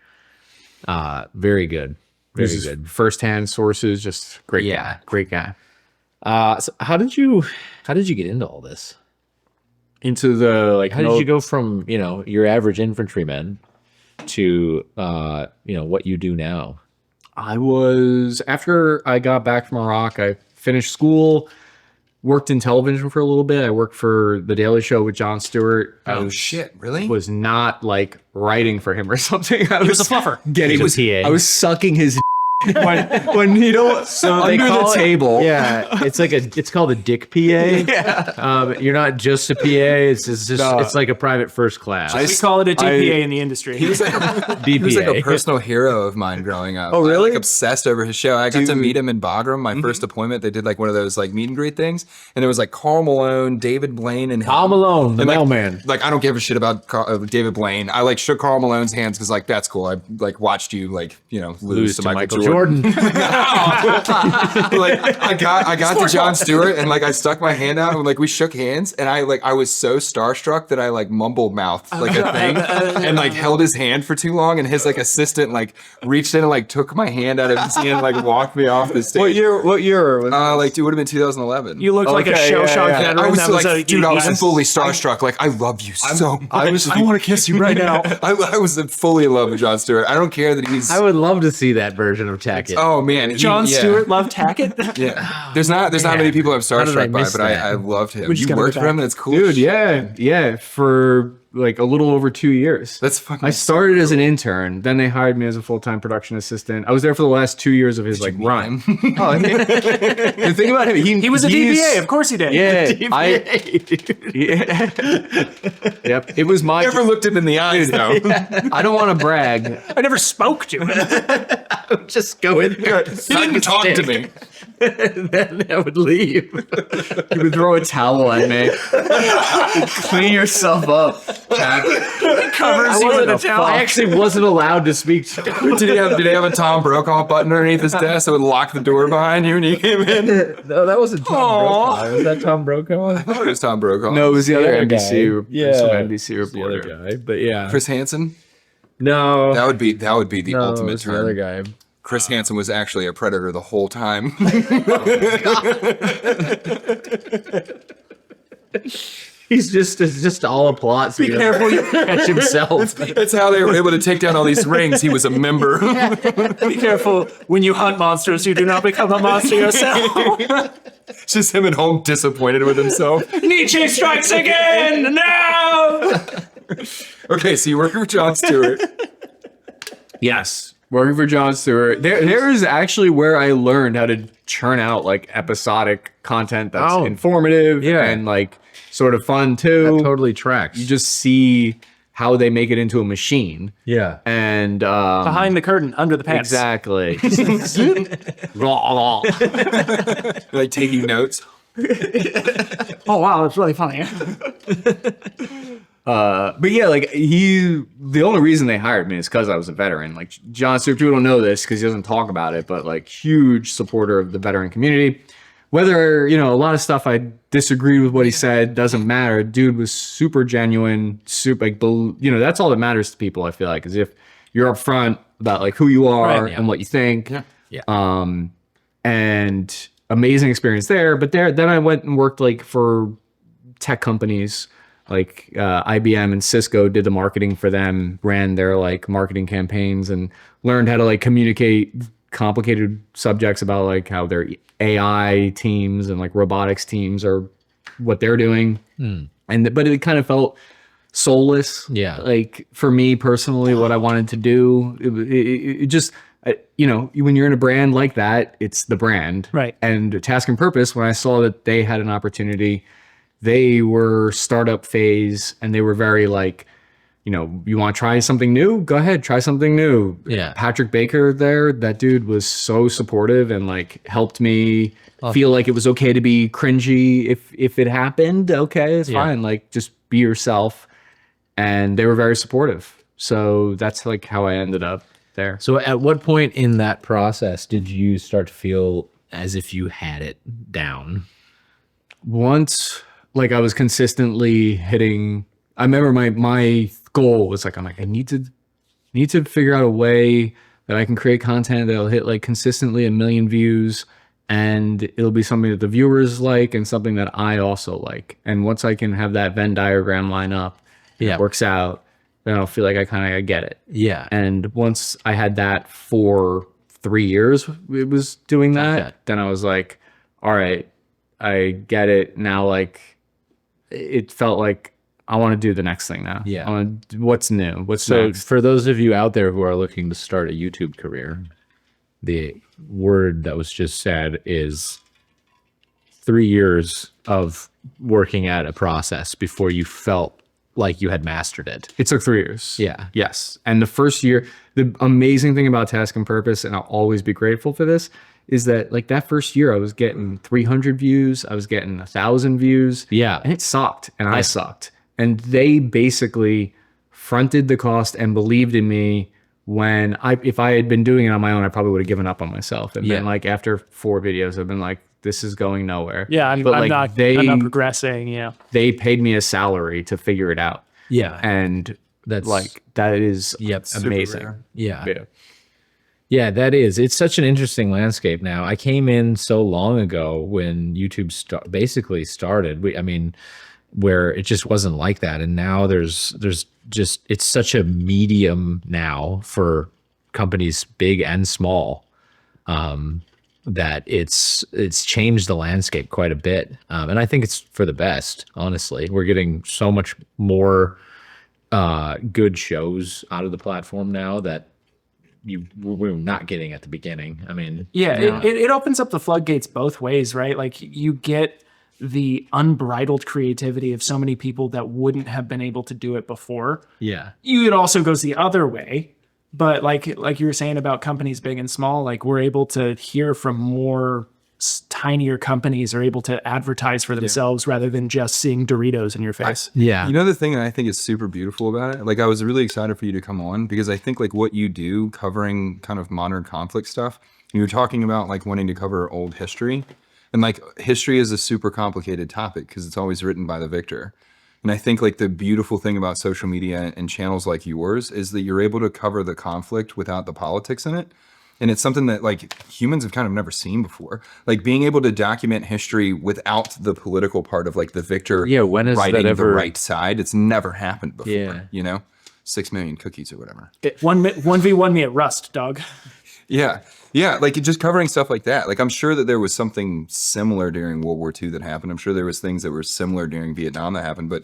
Very good. Very good. First-hand sources, just great. Yeah. Guy. Great guy. So how did you get into all this? Into the How did you go from, your average infantryman to what you do now? After I got back from Iraq, I finished school, worked in television for a little bit. I worked for The Daily Show with Jon Stewart. Oh shit! Really? Was not like writing for him or something. I He was a fluffer. getting He was a PA. I was sucking his when so under the table. Yeah, it's called a dick PA. Yeah. You're not just a PA. It's like a private first class. We call it a DPA in the industry. He was like DPA. he was like a personal hero of mine growing up. Oh, really? I, obsessed over his show. I got to meet him in Bagram, my first appointment. They did like one of those like meet and greet things, and there was like Carl Malone, David Blaine, and Carl Malone, the and, like, mailman. Like I don't give a shit about David Blaine. I like shook Carl Malone's hands because like that's cool. I like watched you like lose to Michael Jordan. Like I got to Jon Stewart and like I stuck my hand out and like we shook hands and I was so starstruck that I like mumbled mouthed like a thing and like held his hand for too long and his like assistant like reached in and like took my hand out of his hand and like walked me off the stage. What year was Like it would have been 2011. You looked like a Okay, show yeah, shock yeah. veteran. I was that like, was dude, I was fully starstruck. Like, I love you so much. I want to kiss you right now. I was fully in love with Jon Stewart. I don't care that he's. I would love to see that version of Tackett. Oh man, Jon yeah. Stewart loved Tackett. Yeah, there's not many people I'm did I starstruck by, miss but that? I loved him. We just You gotta worked go for him, back. and it's cool. Dude, yeah, for like a little over 2 years. That's fucking. I started as an intern, then they hired me as a full-time production assistant. I was there for the last 2 years of his like run. Oh, the thing about him, He was a DPA. Of course he did. Yeah, yep. It was my. Never looked him in the eyes though. I don't want to brag. I never spoke to him. Just go in there. He didn't talk to me. Then I would leave. You would throw a towel at me. Clean yourself up, Jack. covers you with a towel. I actually wasn't allowed to speak. Did he have a Tom Brokaw button underneath his desk that would lock the door behind you when you came in? No, that wasn't Tom Brokaw. Was that Tom Brokaw? I thought it was Tom Brokaw. No, it was the other other guy. NBC. Yeah. Some NBC The other reporter. guy, but yeah. Chris Hansen. No, That would be the no, ultimate it's the other term. guy. Chris Hansen was actually a predator the whole time. It's just all a plot. So Be careful. catch himself. That's how they were able to take down all these rings. He was a member. Be careful when you hunt monsters. You do not become a monster yourself. Just him at home disappointed with himself. Nietzsche strikes again. No. Okay, so you work for Jon Stewart. Yes, working for Jon Stewart. There is actually where I learned how to churn out like episodic content that's informative and like sort of fun too. That totally tracks. You just see how they make it into a machine. Yeah. And Behind the curtain, under the pants. exactly. Like taking notes. Oh wow, that's really funny. But yeah, like the only reason they hired me is because I was a veteran. Like Jon Stewart, people don't know this because he doesn't talk about it, but like huge supporter of the veteran community. Whether, a lot of stuff I disagreed with what he said, doesn't matter. Dude was super genuine, super like, that's all that matters to people, I feel like, is if you're upfront about like who you are and what you think. Yeah. And amazing experience there. But then I went and worked like for tech companies like IBM and Cisco, did the marketing for them, ran their like marketing campaigns, and learned how to like communicate complicated subjects about like how their AI teams and like robotics teams are what they're doing. But it kind of felt soulless. Yeah. Like for me personally, what I wanted to do, it just, when you're in a brand like that, it's the brand. Right. And Task and Purpose, when I saw that they had an opportunity, they were startup phase and they were very like, you want to try something new? Go ahead, try something new. Yeah. Patrick Baker there, that dude was so supportive and like helped me feel like it was okay to be cringy if it happened. Okay, it's fine. Like just be yourself. And they were very supportive. So that's like how I ended up there. So at what point in that process did you start to feel as if you had it down? Once like I was consistently hitting, I remember my goal was like, I need to figure out a way that I can create content that'll hit like consistently 1 million views, and it'll be something that the viewers like and something that I also like. And once I can have that Venn diagram line up, it works out, then I'll feel like I kind of get it. Yeah. And once I had that for 3 years, it was doing that, Okay. then I was like, all right, I get it now. Like it felt like I want to do the next thing now. Yeah. I want to, what's new? What's So next? for those of you out there who are looking to start a YouTube career, the word that was just said is 3 years of working at a process before you felt like you had mastered it. It took 3 years. Yeah. Yes. And the first year, the amazing thing about Task and Purpose, and I'll always be grateful for this, is that like that first year I was getting 300 views, I was getting 1,000 views. Yeah. And it sucked, and I sucked. And they basically fronted the cost and believed in me when if I had been doing it on my own, I probably would have given up on myself. And then like after 4 videos, I've been like, this is going nowhere. Yeah, I'm not progressing. Yeah. They paid me a salary to figure it out. Yeah. And That's like, that is Super amazing. rare. Yeah. Yeah. Yeah, that is. It's such an interesting landscape now. I came in so long ago when YouTube basically started. Where it just wasn't like that, and now there's just it's such a medium now for companies big and small, that it's changed the landscape quite a bit, and I think it's for the best. Honestly, we're getting so much more good shows out of the platform now that we're not getting at the beginning. I mean, It opens up the floodgates both ways, right? Like you get the unbridled creativity of so many people that wouldn't have been able to do it before. yeah, It also goes the other way. But like you were saying about companies big and small, like we're able to hear from more tinier companies are able to advertise for themselves rather than just seeing Doritos in your face. Yeah. You know, the thing that I think is super beautiful about it, like I was really excited for you to come on because I think like what you do covering kind of modern conflict stuff, you were talking about like wanting to cover old history, and like history is a super complicated topic because it's always written by the victor. And I think like the beautiful thing about social media and channels like yours is that you're able to cover the conflict without the politics in it. And it's something that like humans have kind of never seen before. Like being able to document history without the political part of like the victor when is writing that ever the right side. It's never happened before, Yeah. you know? 6 million cookies or whatever. 1v1 me at Rust, dog. Yeah. Yeah. Like just covering stuff like that. Like I'm sure that there was something similar during World War II that happened. I'm sure there was things that were similar during Vietnam that happened, but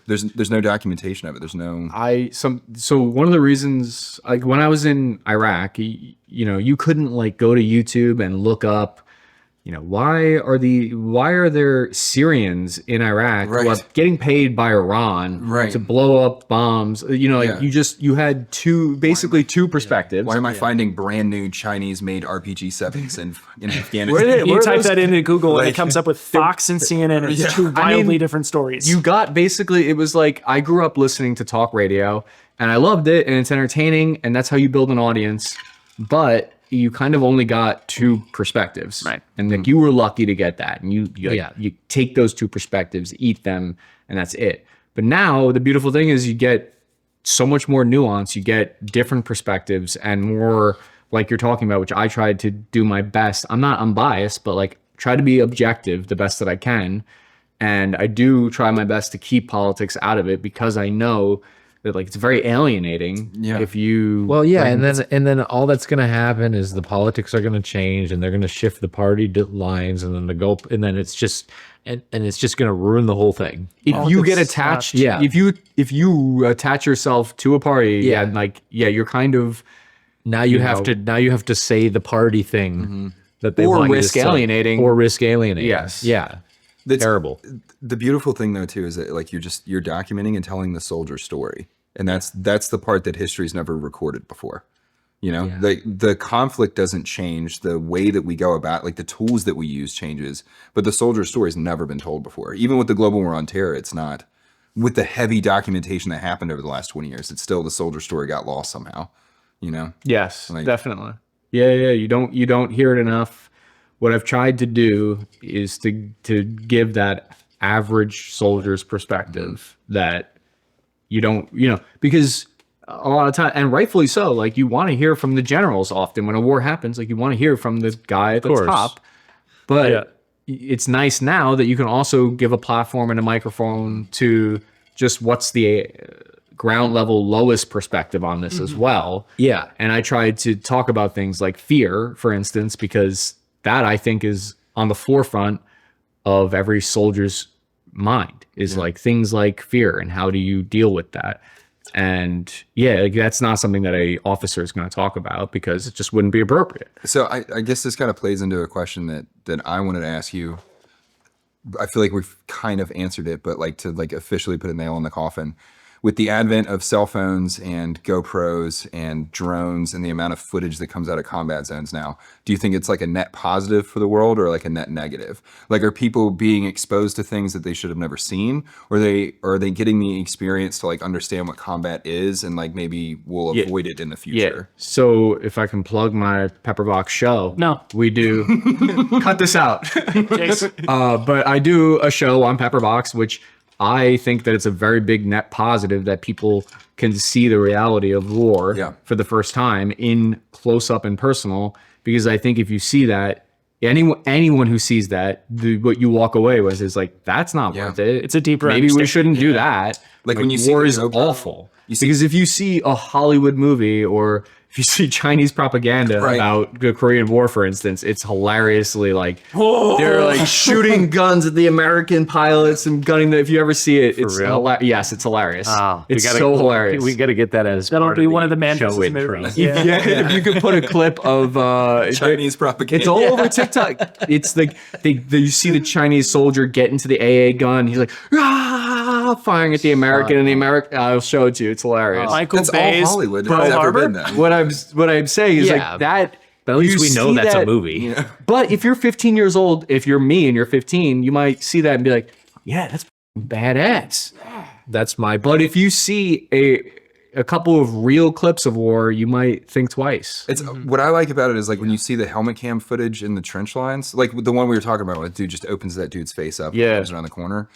there's no documentation of it. There's no. So one of the reasons, like when I was in Iraq, you know, you couldn't like go to YouTube and look up, you know, why are there Syrians in Iraq who are getting paid by Iran to blow up bombs? You know, like you had basically two perspectives. Why am I finding brand new Chinese made RPG settings in Afghanistan? You type that into Google and it comes up with Fox and CNN, and it's two wildly different stories. You got basically, it was like, I grew up listening to talk radio and I loved it and it's entertaining and that's how you build an audience. But you kind of only got two perspectives. Right. And like you were lucky to get that. And you take those two perspectives, eat them, and that's it. But now the beautiful thing is you get so much more nuance, you get different perspectives and more like you're talking about, which I tried to do my best. I'm not unbiased, but like try to be objective the best that I can. And I do try my best to keep politics out of it because I know that like it's very alienating if you and then all that's going to happen is the politics are going to change and they're going to shift the party lines and then it's just and it's just going to ruin the whole thing. If you get attached, if you attach yourself to a party, you're kind of now you have to say the party thing that they or want risk you to say. alienating. Or risk alienating. Yes. Yeah. That's terrible. The beautiful thing though too is that like you're documenting and telling the soldier story, and that's the part that history's never recorded before. You know, the conflict doesn't change, the way that we go about, like the tools that we use changes, but the soldier story has never been told before. Even with the global war on terror, it's not. With the heavy documentation that happened over the last 20 years, it's still the soldier story got lost somehow. You know? Yes, definitely. Yeah. You don't hear it enough. What I've tried to do is to give that average soldier's perspective that you don't, because a lot of time, and rightfully so, like you want to hear from the generals often when a war happens, like you want to hear from the guy at the top. But it's nice now that you can also give a platform and a microphone to just what's the ground level lowest perspective on this as well. Yeah. And I tried to talk about things like fear, for instance, because that I think is on the forefront of every soldier's mind is like things like fear and how do you deal with that. And like that's not something that a officer is going to talk about because it just wouldn't be appropriate. So I guess this kind of plays into a question that I wanted to ask you. I feel like we've kind of answered it, but like to like officially put a nail in the coffin. With the advent of cell phones and GoPros and drones and the amount of footage that comes out of combat zones now, do you think it's like a net positive for the world or like a net negative? Like, are people being exposed to things that they should have never seen? Or are they getting the experience to like understand what combat is and like maybe will avoid it in the future? So if I can plug my Pepperbox show. No. We do. Cut this out. But I do a show on Pepperbox, which I think that it's a very big net positive that people can see the reality of war for the first time in close up and personal. Because I think if you see that, anyone who sees that, what you walk away with is like, that's not worth it. It's a deeper Maybe we shouldn't do that. Like when you see war the is GoPro, awful. Because if you see a Hollywood movie or if you see Chinese propaganda about the Korean War, for instance, it's hilariously like they're like shooting guns at the American pilots and gunning them. If you ever see it, it's hilarious. Yes, it's hilarious. It's so hilarious. We got to get that as that'll be one of the man show versus intro. movies. If you could put a clip of Chinese propaganda. it's all over TikTok. It's like you see the Chinese soldier get into the AA gun. He's like firing at the American, and the American. I'll show it to you. It's hilarious. Michael That's Bay's all Hollywood Pearl has ever Harbor. been then. What I'm saying is like that But at least You we know see that's a that- movie. But if you're 15 years old, if you're me and you're 15, you might see that and be like, yeah, that's badass. That's my. But if you see a couple of real clips of war, you might think twice. It's what I like about it is like when you see the helmet cam footage in the trench lines, like the one we were talking about, where the dude just opens that dude's face up, Yeah. and comes around the corner.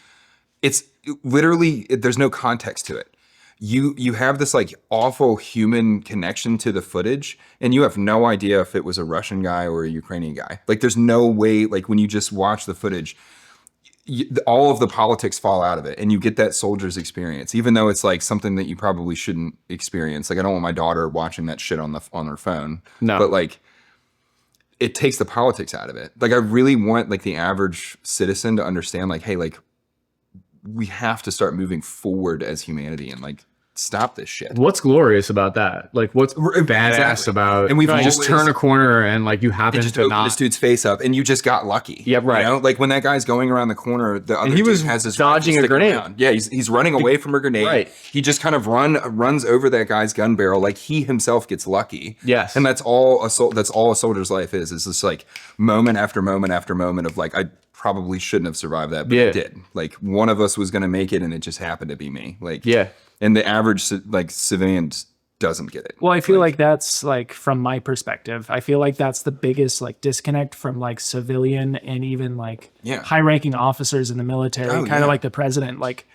It's literally there's no context to it. You have this like awful human connection to the footage, and you have no idea if it was a Russian guy or a Ukrainian guy. Like there's no way. Like when you just watch the footage, all of the politics fall out of it, and you get that soldier's experience, even though it's like something that you probably shouldn't experience. Like I don't want my daughter watching that shit on her phone. No. But like it takes the politics out of it. Like I really want like the average citizen to understand like, hey, like we have to start moving forward as humanity and like stop this shit. What's glorious about that? Like, what's badass Exactly. about? And we've you just always- turn a corner and like you happen Just to open not. this dude's face up, and you just got lucky. Yeah, right. You know? Like when that guy's going around the corner, the other he dude was has his dodging rifle a sticking grenade. around. Yeah, he's running away from a grenade. Right. He just kind of runs over that guy's gun barrel, like he himself gets lucky. Yes. And that's all a soldier's life is. It's just like moment after moment after moment of like I probably shouldn't have survived that, but Yeah. I did. Like one of us was gonna make it, and it just happened to be me. Like Yeah. And the average like civilian doesn't get it. Well, I feel like that's like from my perspective, I feel like that's the biggest like disconnect from like civilian and even like Yeah. high-ranking officers in the military, Oh, kind of yeah. like the president. Like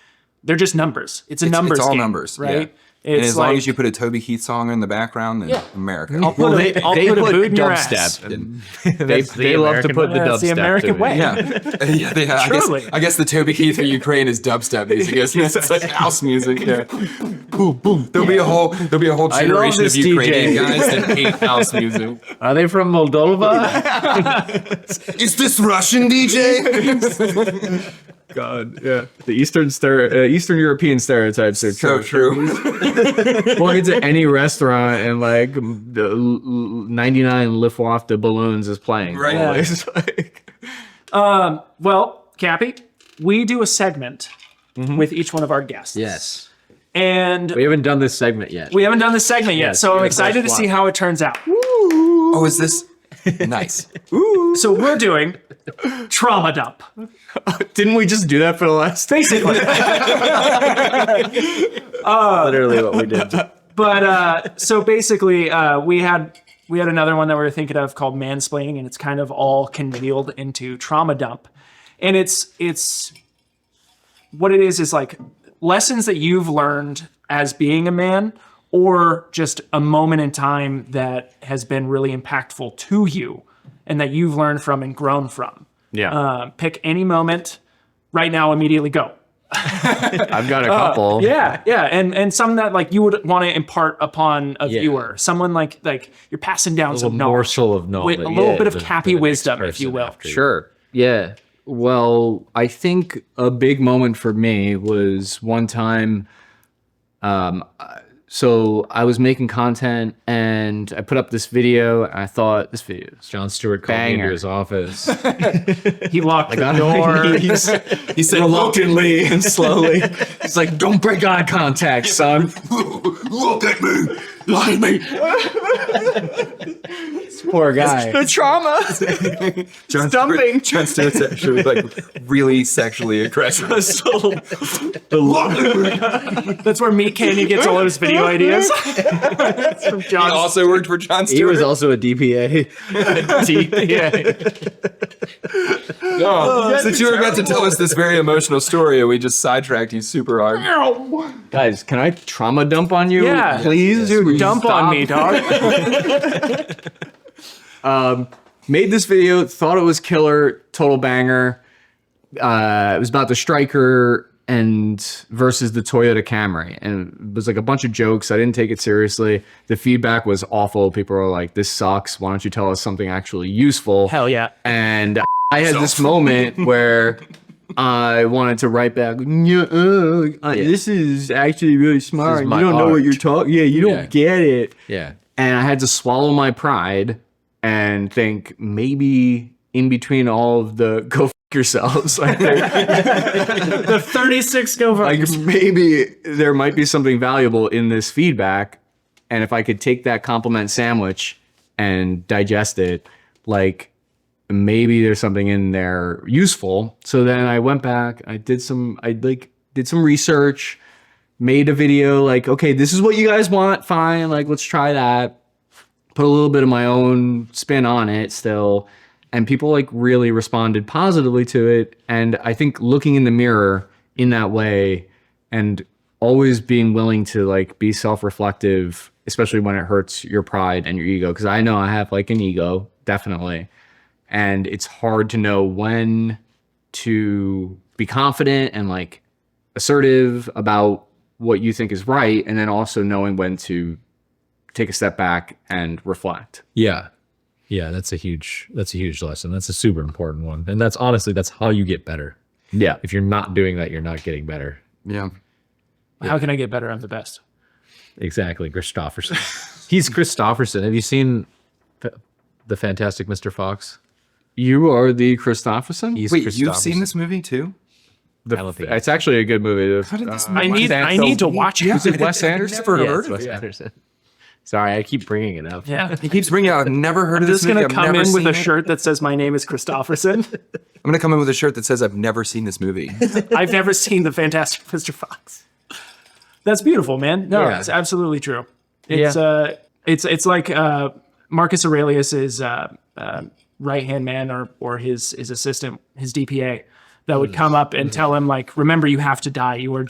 they're just numbers. It's a numbers It's all game, numbers, right? Yeah. And It's as long like, as you put a Toby Keith song in the background, then America. I'll put a boot in your ass. dubstep. That's the They love to American put the way. That's the dubstep American to it. way. Yeah, Truly. I guess the Toby Keith of Ukraine is dubstep music. It's like house music. Yeah. Boom, boom. There'll be a whole generation of this Ukrainian DJ. guys that hate house music. Are they from Moldova? Is this Russian DJ? God, yeah. The Eastern European stereotypes are So true. Walk into any restaurant and like the 99 Luftwaffe balloons is playing. Right. Always. Like, Well, Cappy, we do a segment with each one of our guests. Yes. And we haven't done this segment yet. we haven't done this segment yet, so I'm you're excited to first see one. how it turns out. Oh, is this nice? So we're doing trauma dump. Didn't we just do that for the last? Basically. Literally what we did. But so basically, we had another one that we were thinking of called mansplaining, and it's kind of all congealed into trauma dump. And it's what it is like lessons that you've learned as being a man, or just a moment in time that has been really impactful to you and that you've learned from and grown from. Yeah. Pick any moment right now, immediately go. I've got a couple. Yeah, and some that like you would want to impart upon a viewer, someone like you're passing down A some little knowledge, morsel of knowledge. with a little bit of to Cappy the next wisdom, if you person will. after you. Sure. Yeah. Well, I think a big moment for me was one time. So I was making content and I put up this video. And I thought this video is Jon Stewart called me into Banger. his office. He locked the got door. He said reluctantly and slowly. He's like, "Don't break eye contact, son." Look at me. Look at me. Poor guy. The trauma. Stumping. Jon Stewart's actually like really sexually aggressive. That's where Meat Candy gets all of his video ideas. That's from He John. also worked for Jon Stewart. He was also a DPA. Oh, since you were about to tell us this very emotional story, and we just sidetracked you super hard. Guys, can I trauma dump on you? Yeah. Please? Dude, Will you dump stop? on me, dog. Made this video, thought it was killer, total banger. It was about the Striker and versus the Toyota Camry, and it was like a bunch of jokes. I didn't take it seriously. The feedback was awful. People were like, "This sucks. Why don't you tell us something actually useful?" Hell yeah. And I had this moment where I wanted to write back, "This is actually really smart. You my don't know what art." you're talking. Yeah, you don't get it." Yeah. And I had to swallow my pride and think maybe in between all of the go f yourselves, like, The 36 go for like maybe there might be something valuable in this feedback. And if I could take that compliment sandwich and digest it, like maybe there's something in there useful. So then I went back, I did some research, made a video like, okay, this is what you guys want, fine, like let's try that. Put a little bit of my own spin on it still, and people like really responded positively to it. And I think looking in the mirror in that way and always being willing to like be self-reflective, especially when it hurts your pride and your ego, because I know I have like an ego, definitely. And it's hard to know when to be confident and like assertive about what you think is right, and then also knowing when to take a step back and reflect. Yeah. Yeah, that's a huge lesson. That's a super important one. And that's honestly, that's how you get better. Yeah. If you're not doing that, you're not getting better. Yeah. How can I get better? I'm the best. Exactly. Christopherson. He's Christopherson. Have you seen the Fantastic Mr. Fox? You are the Christopherson? He's Wait, you've Christopherson. seen this movie too? It's actually a good movie. How did this I need to watch it. Is it Wes Anderson? Never Yeah, heard it's of Wes it. Anderson. Sorry, I keep bringing it up. Yeah. He keeps bringing it out. I've never heard I'm of this just movie. gonna I've come never in with seen a it. shirt that says my name is Christopherson. I'm gonna come in with a shirt that says I've never seen this movie. I've never seen the Fantastic Mr. Fox. That's beautiful, man. No, Yeah. it's absolutely true. It's like Marcus Aurelius's right hand man or his assistant, his DPA, that would come up and tell him like, remember, you have to die. You were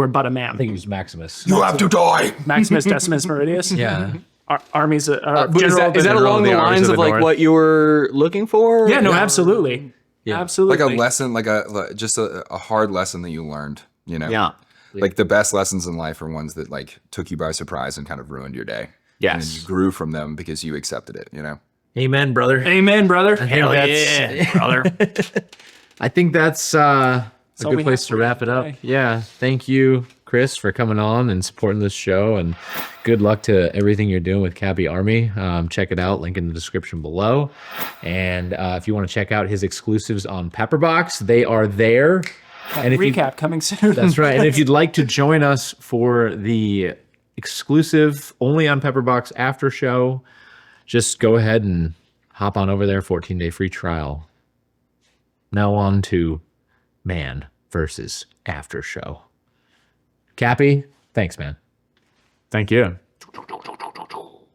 but a man. I think he was Maximus. You have to die. Maximus Decimus Meridius. Yeah. Armies. Is General. that along the Armies lines of of the like North. what you were looking for? Yeah. No. Absolutely. Yeah. Absolutely. Like a lesson, like just a hard lesson that you learned, you know? Yeah. Like the best lessons in life are ones that like took you by surprise and kind of ruined your day. And then you grew from them because you accepted it, you know? Amen, brother. Amen, brother. Hell yeah, brother. I think that's a all good we place have to for wrap it up. today. Yeah. Thank you, Chris, for coming on and supporting this show. And good luck to everything you're doing with Cappy Army. Check it out. Link in the description below. And if you want to check out his exclusives on Pepperbox, they are there. And if you, Recap coming soon. that's right. And if you'd like to join us for the exclusive only on Pepperbox after show, just go ahead and hop on over there. 14-day free trial. Now on to Man versus After Show. Cappy, thanks, man. Thank you.